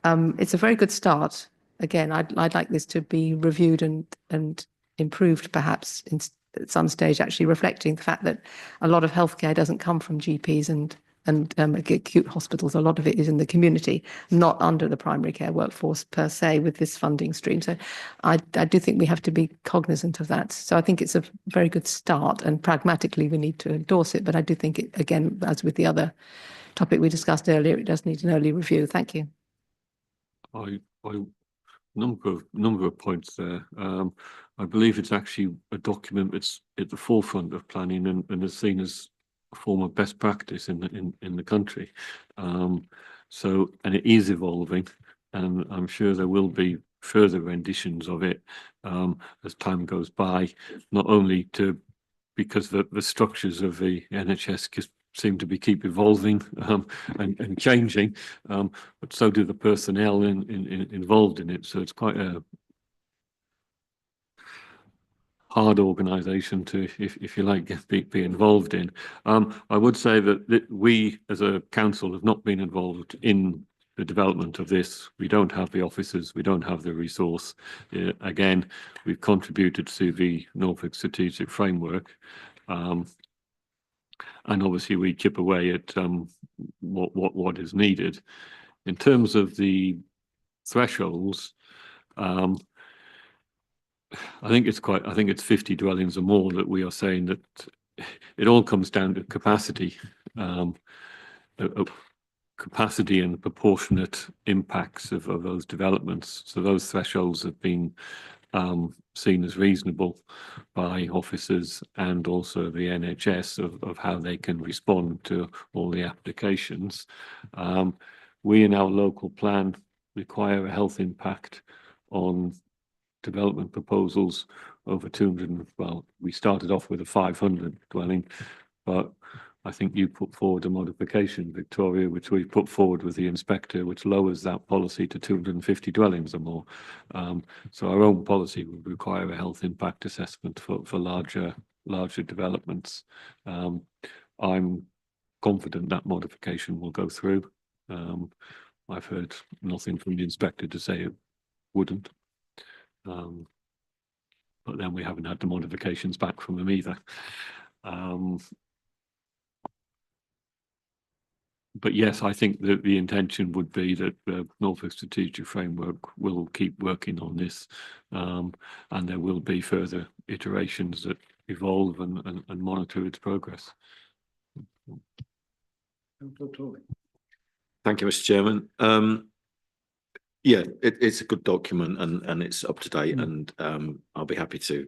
it's a very good start. Again, I'd like this to be reviewed and improved, perhaps at some stage, actually reflecting the fact that a lot of healthcare doesn't come from GPs and acute hospitals. A lot of it is in the community, not under the primary care workforce per se with this funding stream. So I do think we have to be cognizant of that. So I think it's a very good start, and pragmatically we need to endorse it. But I do think it, again, as with the other topic we discussed earlier, it does need an early review. Thank you. Number of points there. I believe it's actually a document that's at the forefront of planning and is seen as a form of best practice in the country. So, and it is evolving, and I'm sure there will be further renditions of it as time goes by, not only because the structures of the NHS seem to keep evolving and changing, but so do the personnel involved in it. So it's quite hard organisation to, if you like, be involved in. I would say that we as a council have not been involved in the development of this. We don't have the officers, we don't have the resource. Again, we've contributed to the Norfolk Strategic Framework. And obviously we chip away at what is needed. In terms of the thresholds, I think it's 50 dwellings or more that we are saying that it all comes down to capacity. Capacity and proportionate impacts of those developments. So those thresholds have been seen as reasonable by officers and also the NHS of how they can respond to all the applications. We in our local plan require a health impact on development proposals over 200. Well, we started off with a 500 dwelling, but I think you put forward a modification, Victoria, which we put forward with the inspector, which lowers that policy to 250 dwellings or more. So our own policy would require a health impact assessment for larger developments. I'm confident that modification will go through. I've heard nothing from the inspector to say it wouldn't. But then we haven't had the modifications back from them either. But yes, I think that the intention would be that the Norfolk Strategic Framework will keep working on this, and there will be further iterations that evolve and monitor its progress. Thank you, Mr. Chairman. Yeah, it's a good document and it's up to date, and I'll be happy to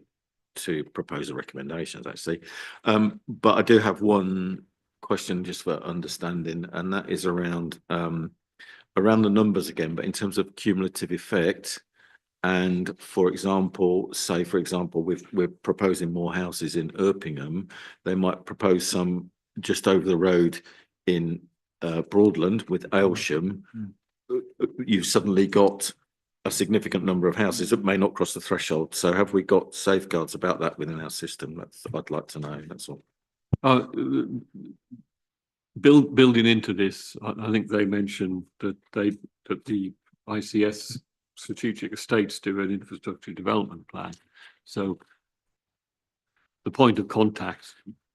propose the recommendations actually. But I do have one question just for understanding, and that is around the numbers again, but in terms of cumulative effect. And for example, we're proposing more houses in Erpingham. They might propose some just over the road in Broadland with Aylsham. You've suddenly got a significant number of houses that may not cross the threshold. So have we got safeguards about that within our system? I'd like to know, that's all. Building into this, I think they mentioned that the ICS strategic estates do an infrastructure development plan. So the point of contact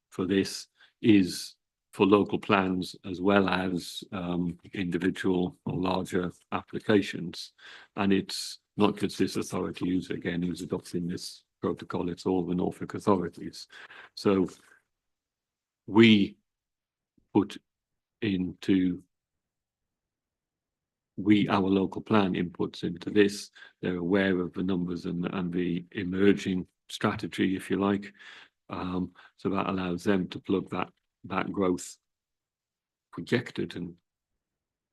for this is for local plans as well as individual or larger applications. And it's not just this authority who's adopting this protocol, it's all the Norfolk authorities. So we put into our local plan inputs into this. They're aware of the numbers and the emerging strategy, if you like. So that allows them to plug that growth, projected and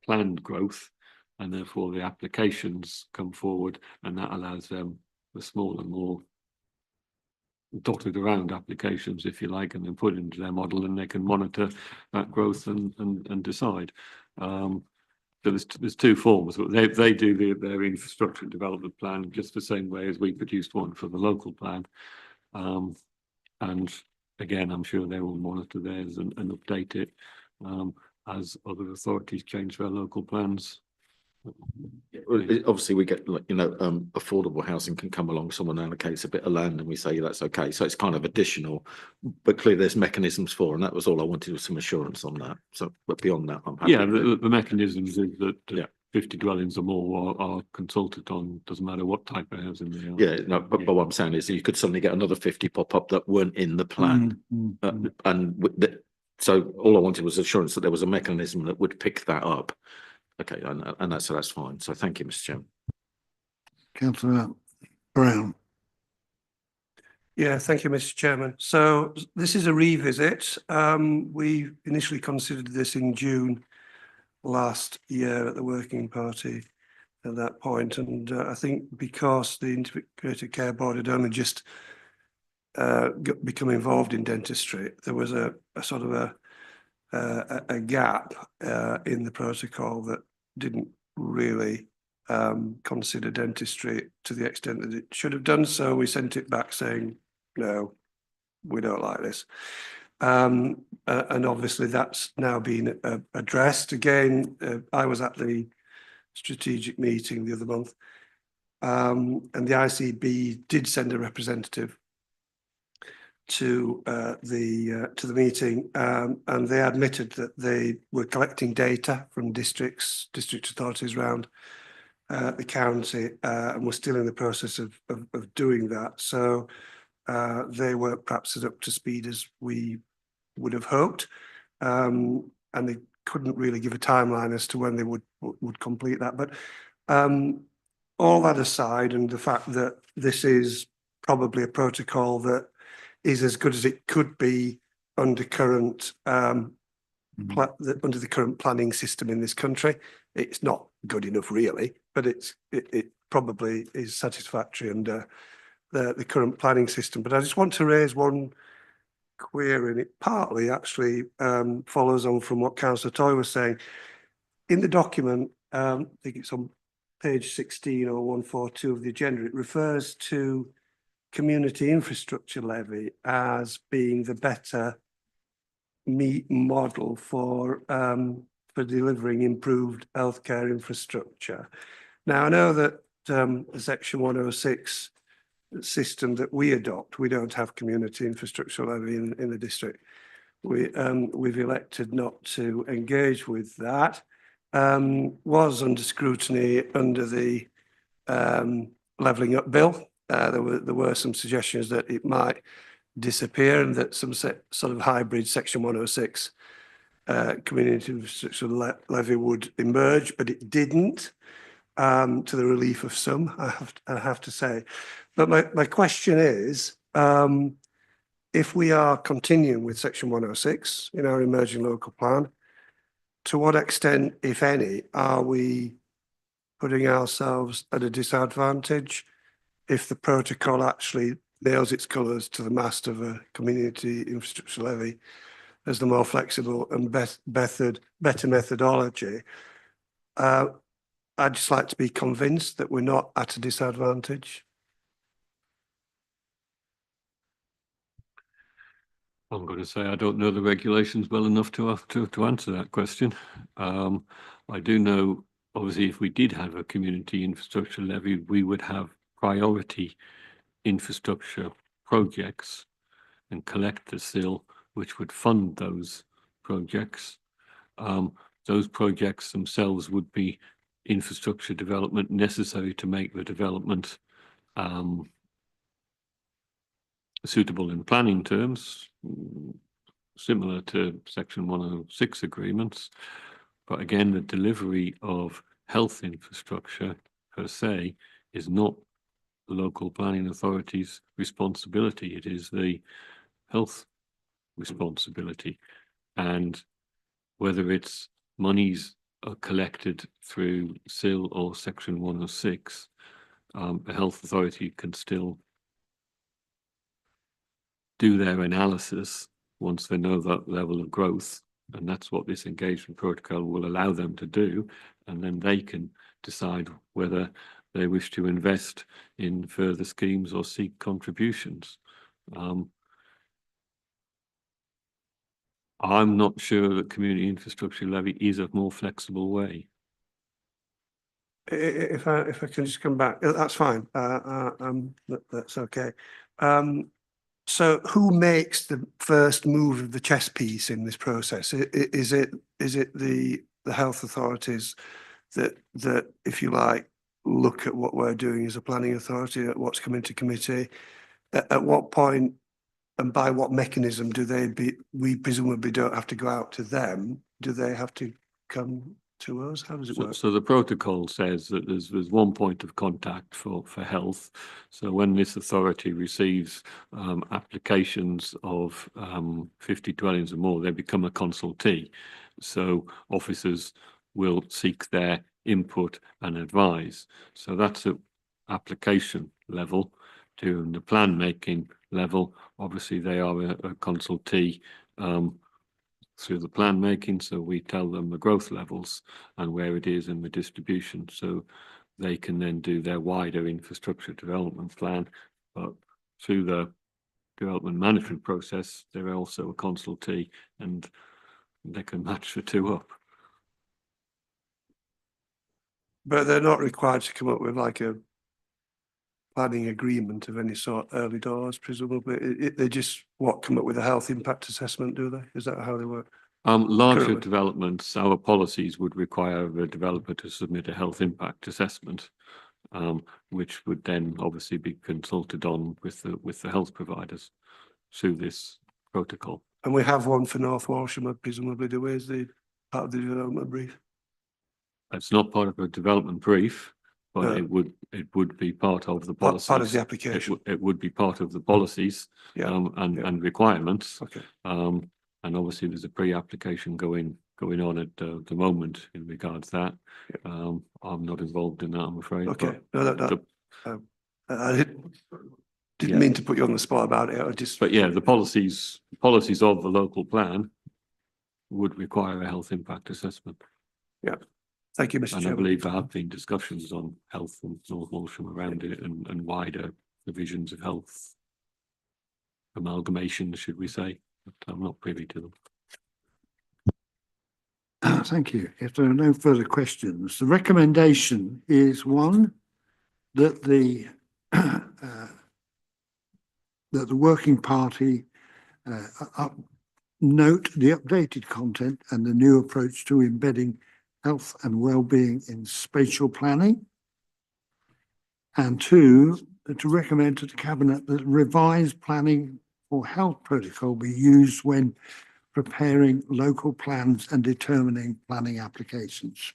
planned growth, and therefore the applications come forward, and that allows them the smaller, more dotted around applications, if you like, and then put into their model, and they can monitor that growth and decide. So there's two forms. They do their infrastructure development plan just the same way as we produced one for the local plan. And again, I'm sure they will monitor theirs and update it as other authorities change their local plans. Obviously we get, like, affordable housing can come along, someone allocates a bit of land and we say that's okay, so it's kind of additional, but clearly there's mechanisms for, and that was all I wanted, was some assurance on that. So but beyond that, I'm happy. Yeah, the mechanisms is that 50 dwellings or more are consulted on, doesn't matter what type of housing they are. Yeah, no, but what I'm saying is you could suddenly get another 50 pop up that weren't in the plan. So all I wanted was assurance that there was a mechanism that would pick that up. Okay, and that's fine. So thank you, Mr. Chairman. Councillor Brown. Yeah, thank you, Mr. Chairman. So this is a revisit. We initially considered this in June last year at the Working Party at that point, and I think because the Integrated Care Board had only just become involved in dentistry, there was a sort of a gap in the protocol that didn't really consider dentistry to the extent that it should have done. So we sent it back saying no, we don't like this. And obviously that's now been addressed again. I was at the strategic meeting the other month. And the ICB did send a representative to the meeting, and they admitted that they were collecting data from district authorities around the county, and were still in the process of doing that. So they weren't perhaps as up to speed as we would have hoped, and they couldn't really give a timeline as to when they would complete that. But all that aside, and the fact that this is probably a protocol that is as good as it could be under current under the current planning system in this country. It's not good enough really, but it probably is satisfactory under the current planning system. But I just want to raise one query, and it partly actually follows on from what Councillor Toy was saying. In the document, I think it's on page 16 or 142 of the agenda, it refers to community infrastructure levy as being the better model for delivering improved healthcare infrastructure. Now, I know that the Section 106 system that we adopt, we don't have community infrastructure levy in the district. We've elected not to engage with that. Was under scrutiny under the levelling up bill. There were some suggestions that it might disappear and that some sort of hybrid Section 106 community infrastructure levy would emerge, but it didn't, to the relief of some, I have to say. But my question is, if we are continuing with Section 106 in our emerging local plan, to what extent, if any, are we putting ourselves at a disadvantage if the protocol actually nails its colours to the mast of a community infrastructure levy as the more flexible and better methodology? I'd just like to be convinced that we're not at a disadvantage. I'm going to say I don't know the regulations well enough to answer that question. I do know, obviously, if we did have a community infrastructure levy, we would have priority infrastructure projects and collect the SIL, which would fund those projects. Those projects themselves would be infrastructure development necessary to make the development suitable in planning terms, similar to Section 106 agreements. But again, the delivery of health infrastructure per se is not the local planning authority's responsibility. It is the health responsibility. And whether it's monies are collected through SIL or Section 106, the health authority can still do their analysis once they know that level of growth, and that's what this engagement protocol will allow them to do, and then they can decide whether they wish to invest in further schemes or seek contributions. I'm not sure that community infrastructure levy is a more flexible way. If I can just come back, that's fine. That's okay. So who makes the first move of the chess piece in this process? Is it the health authorities that if you like look at what we're doing as a planning authority, at what's coming to committee? At what point and by what mechanism do we presumably don't have to go out to them? Do they have to come to us? How does it work? So the protocol says that there's one point of contact for health. So when this authority receives applications of 50 dwellings or more, they become a consultee. So officers will seek their input and advise. So that's at application level. To the plan making level, obviously they are a consultee through the plan making, so we tell them the growth levels and where it is in the distribution, so they can then do their wider infrastructure development plan. But through the development management process, they're also a consultee and they can match the two up. But they're not required to come up with like a planning agreement of any sort early doors, presumably. They just, come up with a health impact assessment, do they? Is that how they work? Larger Currently. developments, our policies would require the developer to submit a health impact assessment, which would then obviously be consulted on with the health providers through this protocol. And we have one for North Walsham, presumably, do we, as the part of the development brief? It's not part of a development brief, but No. it would be part of the Part policies. of the application. It would be part of the policies Yeah, and requirements. okay. And obviously there's a pre-application going on at the moment in regards to that. I'm not involved in that, I'm afraid. Okay, but no, the- I didn't Yeah. mean to put you on the spot about it, I just. But yeah, the policies of the local plan would require a health impact assessment. Thank you, Mr. And I Chairman. believe there have been discussions on health in North Walsham around it and wider divisions of health amalgamation, should we say, but I'm not privy to them. Thank you. If there are no further questions, the recommendation is one, that the working party note the updated content and the new approach to embedding health and well-being in spatial planning. And two, to recommend to the Cabinet that revised planning for health protocol be used when preparing local plans and determining planning applications.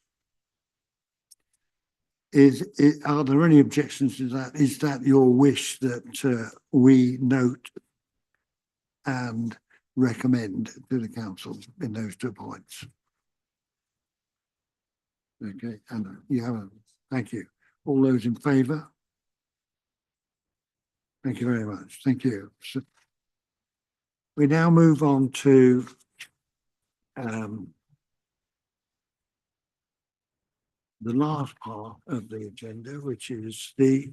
Are there any objections to that? Is that your wish that we note and recommend to the council in those 2 points? Okay, and you have thank you. All those in favour? Thank you very much. Thank you. So we now move on to the last part of the agenda, which is the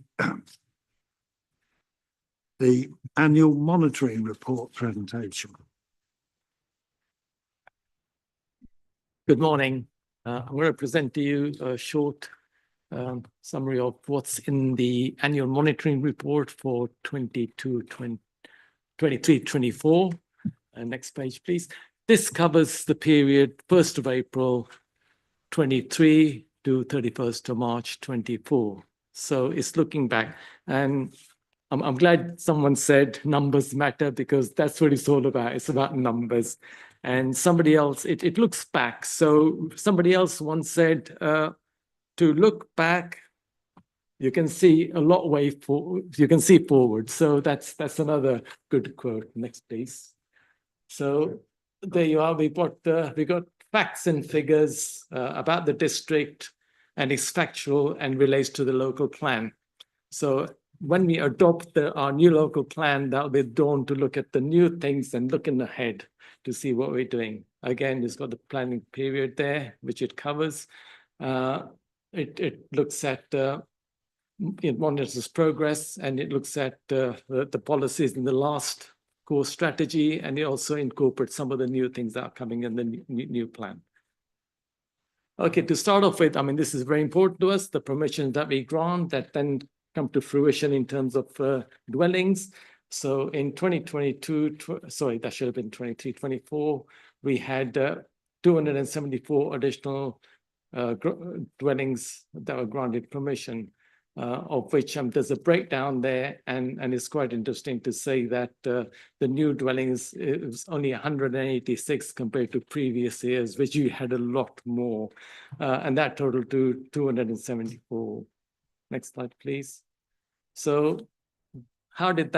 annual monitoring report presentation. Good morning. I'm going to present to you a short summary of what's in the annual monitoring report for 23-24. Next page, please. This covers the period 1st of April 23 to 31st of March 24. So it's looking back, and I'm glad someone said numbers matter, because that's what it's all about. It's about numbers. And somebody else, it looks back. So somebody else once said, to look back, you can see a lot way forward. You can see forward. So that's another good quote. Next, please. So there you are. We got facts and figures about the district, and it's factual and relates to the local plan. So when we adopt our new local plan, that'll be dawn to look at the new things and looking ahead to see what we're doing. Again, it's got the planning period there, which it covers. It looks at, it monitors progress, and it looks at the policies in the last core strategy, and it also incorporates some of the new things that are coming in the new plan. Okay, to start off with, I mean, this is very important to us, the permissions that we grant that then come to fruition in terms of dwellings. So in 2022, sorry, that should have been 23-24, we had 274 additional dwellings that were granted permission, of which there's a breakdown there, and it's quite interesting to say that the new dwellings is only 186 compared to previous years, which you had a lot more, and that totaled to 274. Next slide, please. So how did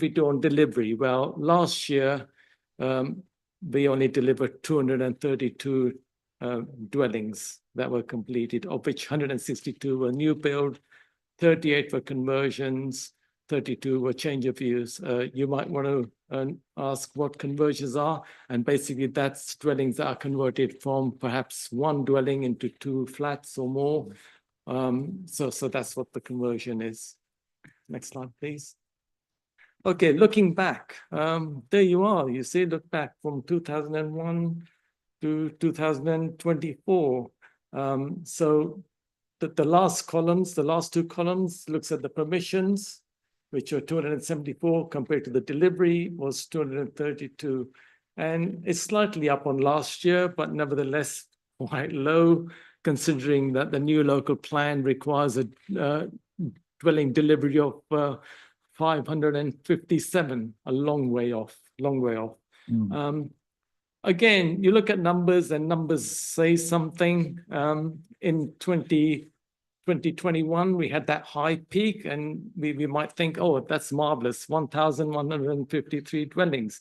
we do on delivery? Well, last year we only delivered 232 dwellings that were completed, of which 162 were new build, 38 were conversions, 32 were change of use. You might want to ask what conversions are, and basically that's dwellings that are converted from perhaps one dwelling into 2 flats or more. So that's what the conversion is. Next slide, please. Okay, looking back, there you are. You see, look back from 2001 to 2024. So the last columns, the last two columns looks at the permissions, which are 274 compared to the delivery was 232. And it's slightly up on last year, but nevertheless quite low, considering that the new local plan requires a dwelling delivery of 557, a long way off, long way off. Again, you look at numbers and numbers say something. In 2021, we had that high peak and we might think, oh, that's marvelous, 1,153 dwellings.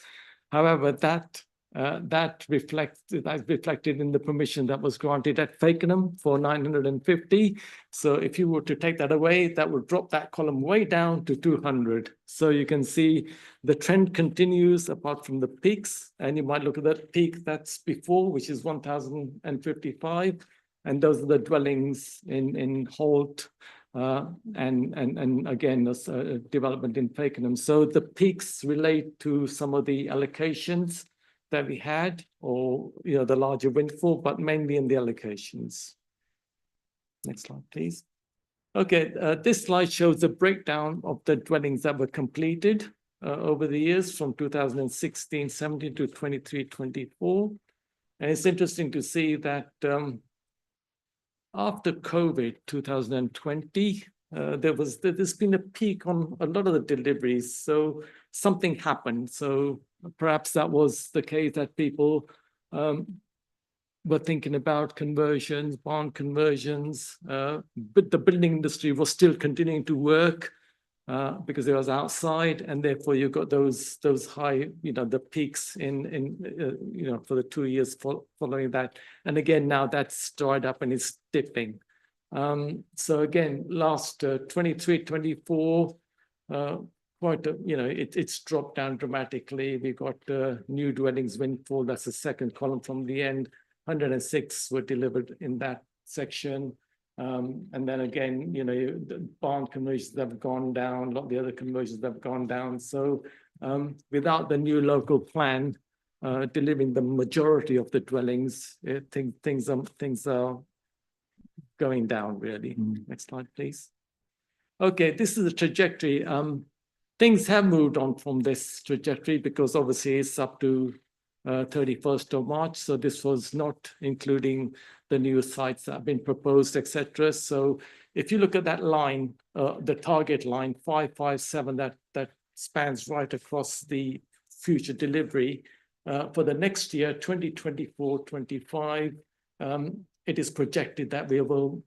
However, that's reflected in the permission that was granted at Fakenham for 950. So if you were to take that away, that would drop that column way down to 200. So you can see the trend continues apart from the peaks. And you might look at that peak that's before, which is 1,055. And those are the dwellings in Holt and again, development in Fakenham. So the peaks relate to some of the allocations that we had, or the larger windfall, but mainly in the allocations. Next slide, please. Okay, this slide shows the breakdown of the dwellings that were completed over the years from 2016-17 to 23-24. And it's interesting to see that after COVID 2020, there's been a peak on a lot of the deliveries. So something happened. So perhaps that was the case that people were thinking about conversions, barn conversions, but the building industry was still continuing to work because it was outside, and therefore you got those high, the peaks in for the 2 years following that. And again, now that's dried up and it's dipping. So again, last 23, 24, quite it's dropped down dramatically. We've got new dwellings windfall. That's the second column from the end. 106 were delivered in that section. And then again, the barn conversions have gone down. A lot of the other conversions have gone down. So without the new local plan delivering the majority of the dwellings, things are going down really. Next slide, please. Okay, this is the trajectory. Things have moved on from this trajectory because obviously it's up to 31st of March. So this was not including the new sites that have been proposed, etc. So if you look at that line, the target line 557, that spans right across the future delivery for the next year, 2024-25, it is projected that we'll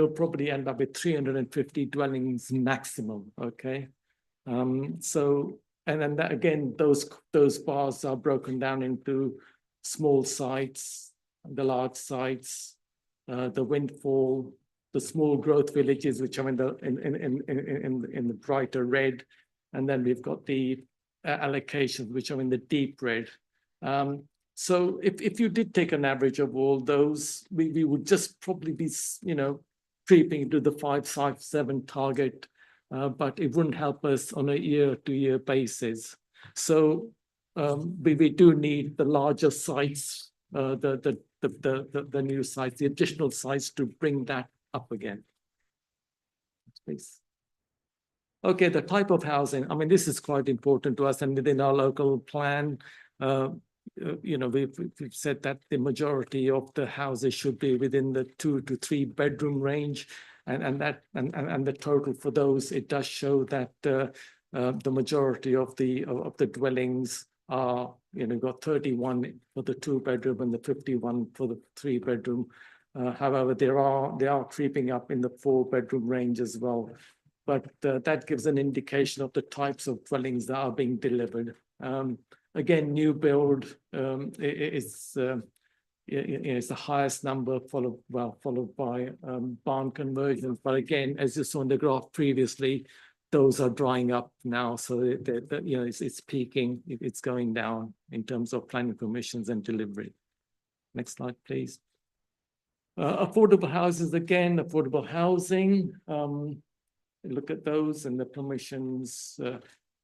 probably end up with 350 dwellings maximum. Okay. And then that, again, those bars are broken down into small sites, the large sites, the windfall, the small growth villages, which are in the brighter red, and then we've got the allocations, which are in the deep red. So if you did take an average of all those, we would just probably be, creeping to the 557 target. But it wouldn't help us on a year-to-year basis. So we do need the larger sites, the new sites, the additional sites to bring that up again. Please. Okay, the type of housing. I mean, this is quite important to us, and within our local plan, we've said that the majority of the houses should be within the 2 to 3 bedroom range. And the total for those, it does show that the majority of the dwellings are, got 31 for the 2 bedroom and the 51 for the 3 bedroom. However, they are creeping up in the 4 bedroom range as well. But that gives an indication of the types of dwellings that are being delivered. Again, new build it's the highest number, followed by barn conversions. But again, as you saw in the graph previously, those are drying up now. So it's peaking, it's going down in terms of planning permissions and delivery. Next slide, please. Affordable houses, again, affordable housing. Look at those and the permissions.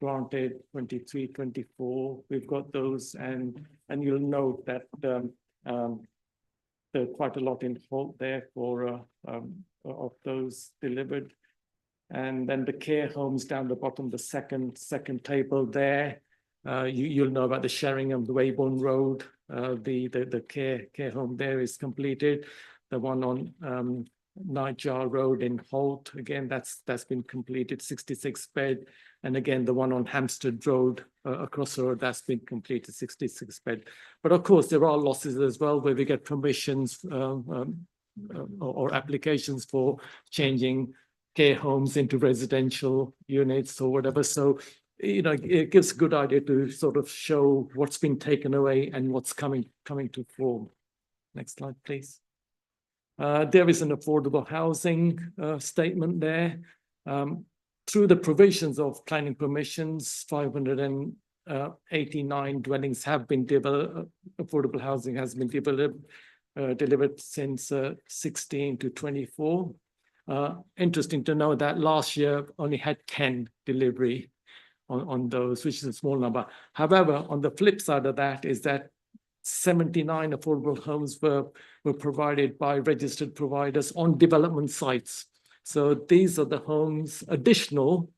granted 23, 24. We've got those, and you'll note that there are quite a lot in Holt there for of those delivered. And then the care homes down the bottom, the second table there. You'll know about the Sheringham, the Weybourne Road. The care home there is completed. The one on Nightjar Road in Holt, again, that's been completed, 66 bed. And again, the one on Hampstead Road across the road, that's been completed, 66 bed. But of course, there are losses as well where we get permissions or applications for changing care homes into residential units or whatever. So, you know, it gives a good idea to sort of show what's been taken away and what's coming to form. Next slide, please. There is an affordable housing statement there. Through the provisions of planning permissions, 589 dwellings have been developed. Affordable housing has been delivered since 16 to 24. Interesting to know that last year only had 10 delivery on those, which is a small number. However, on the flip side of that is that 79 affordable homes were provided by registered providers on development sites. So these are the homes additional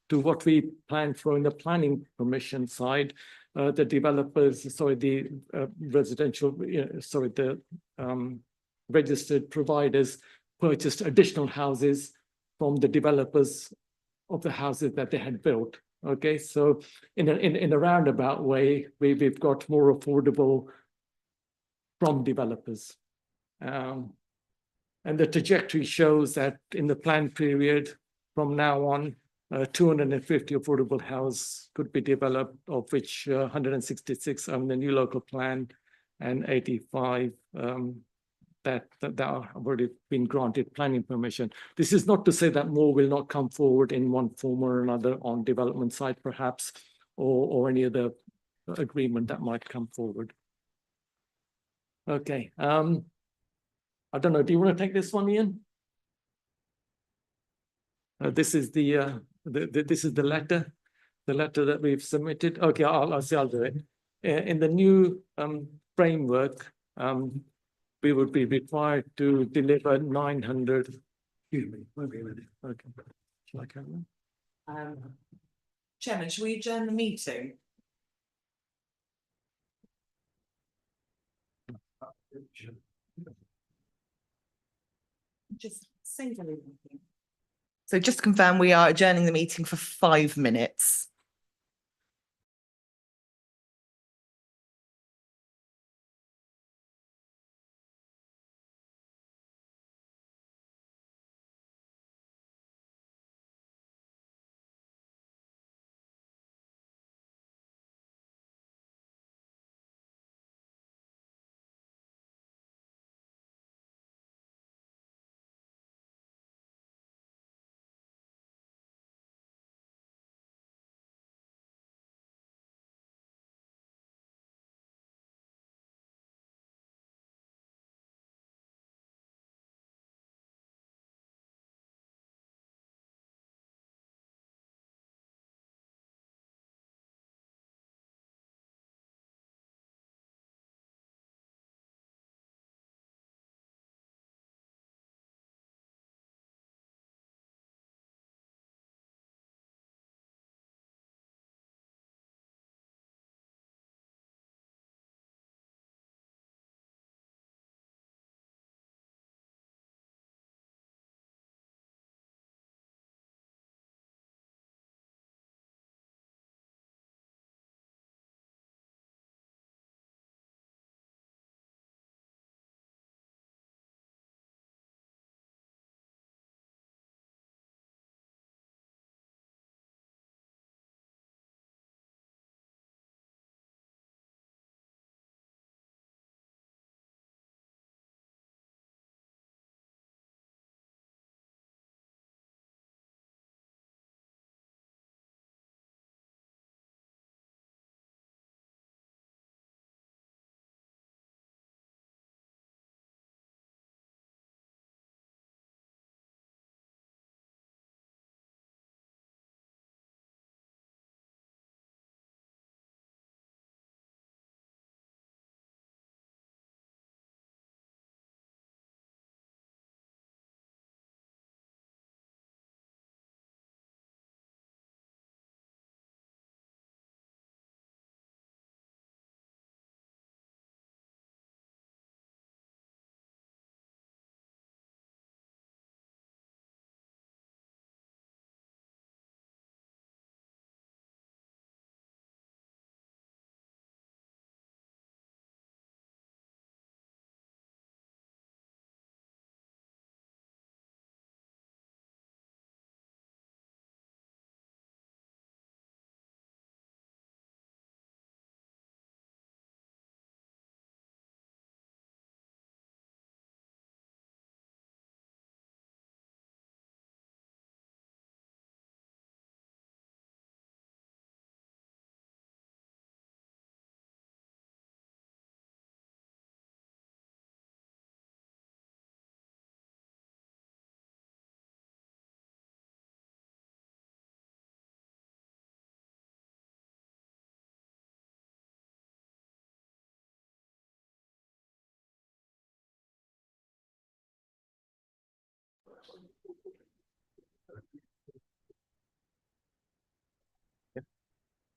to what we planned for in the planning permission side. The developers, the registered providers purchased additional houses from the developers of the houses that they had built. Okay, so in a roundabout way, we've got more affordable from developers. And the trajectory shows that in the planned period from now on, 250 affordable houses could be developed, of which 166 on the new local plan and 85 that have already been granted planning permission. This is not to say that more will not come forward in one form or another on development side, perhaps, or any other agreement that might come forward. Okay, I don't know, do you want to take this one, Ian? This is the letter that we've submitted. Okay, I'll do it. In the new framework, we would be required to deliver 900. Excuse me, won't be a minute. Okay. Shall I carry on? Chairman, shall we adjourn the meeting? Just say anything. So just to confirm, we are adjourning the meeting for 5 minutes.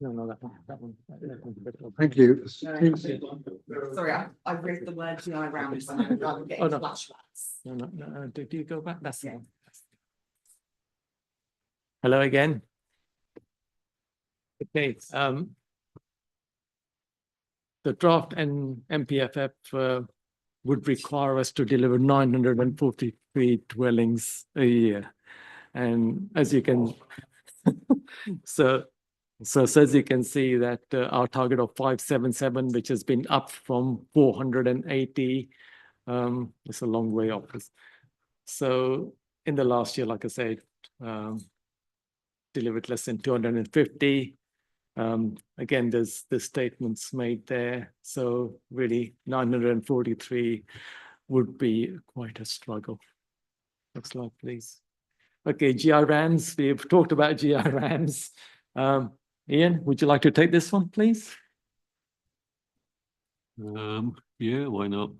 No, that one, that one. That one's a bit of- Thank you. Sorry, I read the word GI rounds and I'm Oh, getting no. flashbacks. No, did you go back? That's. Yeah. Hello again. Okay, the draft and MPFF would require us to deliver 943 dwellings a year. And as you can, so as you can see that our target of 577, which has been up from 480, it's a long way off. So in the last year, like I said, delivered less than 250. Again, there's the statements made there. So really 943 would be quite a struggle. Next slide, please. Okay, GI RAMs, we've talked about GI RAMs. Ian, would you like to take this one, please? Yeah, why not?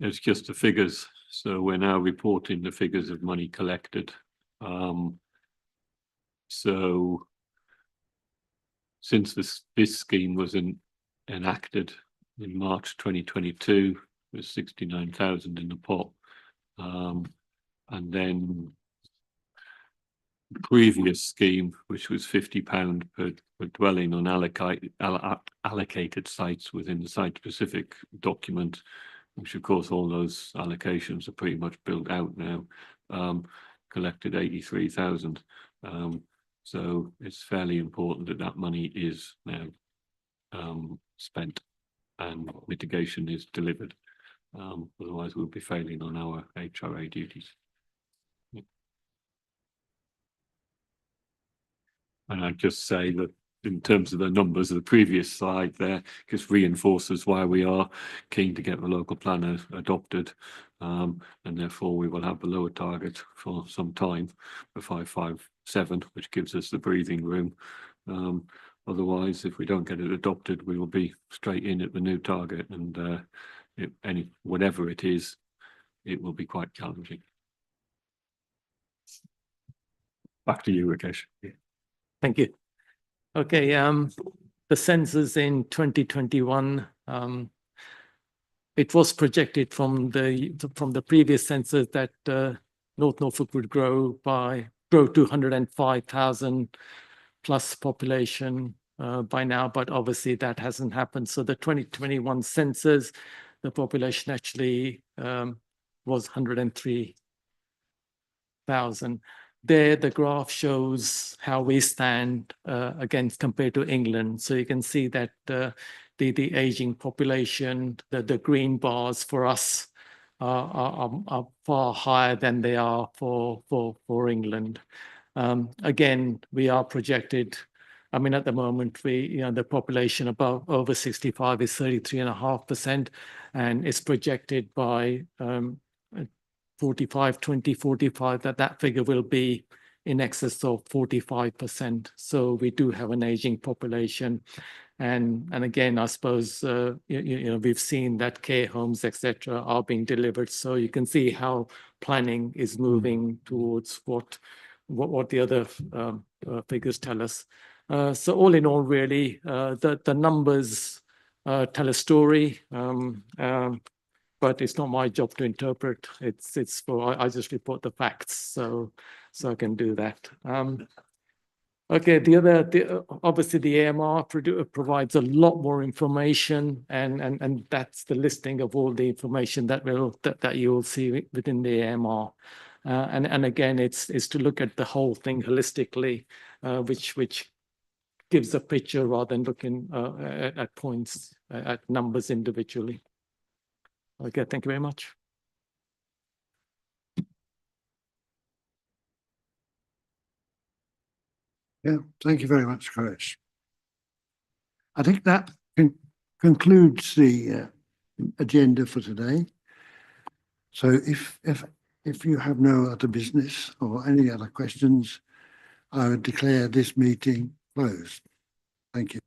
It's just the figures. So we're now reporting the figures of money collected. So since this scheme was enacted in March 2022, there's 69,000 in the pot. And then the previous scheme, which was £50 per dwelling on allocated sites within the site-specific document, which of course all those allocations are pretty much built out now, collected 83,000. So it's fairly important that that money is now spent and mitigation is delivered. Otherwise we'll be failing on our HRA duties. And I'd just say that in terms of the numbers of the previous slide there, just reinforces why we are keen to get the local plan adopted. And therefore we will have the lower target for some time, the 557, which gives us the breathing room. Otherwise, if we don't get it adopted, we will be straight in at the new target, and whatever it is, it will be quite challenging. Back to you, Rakesh. Thank you. Okay, the census in 2021, it was projected from the previous census that North Norfolk would grow to 105,000 plus population by now, but obviously that hasn't happened. So the 2021 census, the population actually was 103,000. There, the graph shows how we stand against compared to England. So you can see that the aging population, the green bars for us are far higher than they are for England. Again, we are projected. I mean, at the moment, the population over 65 is 33.5%, and it's projected by 2045 that figure will be in excess of 45%. So we do have an aging population. And again, I suppose, we've seen that care homes, etc., are being delivered. So you can see how planning is moving towards what the other figures tell us. So all in all, really, the numbers tell a story. But it's not my job to interpret. It's for I just report the facts, so I can do that. Okay, obviously the AMR provides a lot more information, and that's the listing of all the information that you will see within the AMR. And again, it's to look at the whole thing holistically, which gives a picture rather than looking at points, at numbers individually. Okay, thank you very much. Yeah, thank you very much, Chris. I think that concludes the agenda for today. So if you have no other business or any other questions, I would declare this meeting closed. Thank you.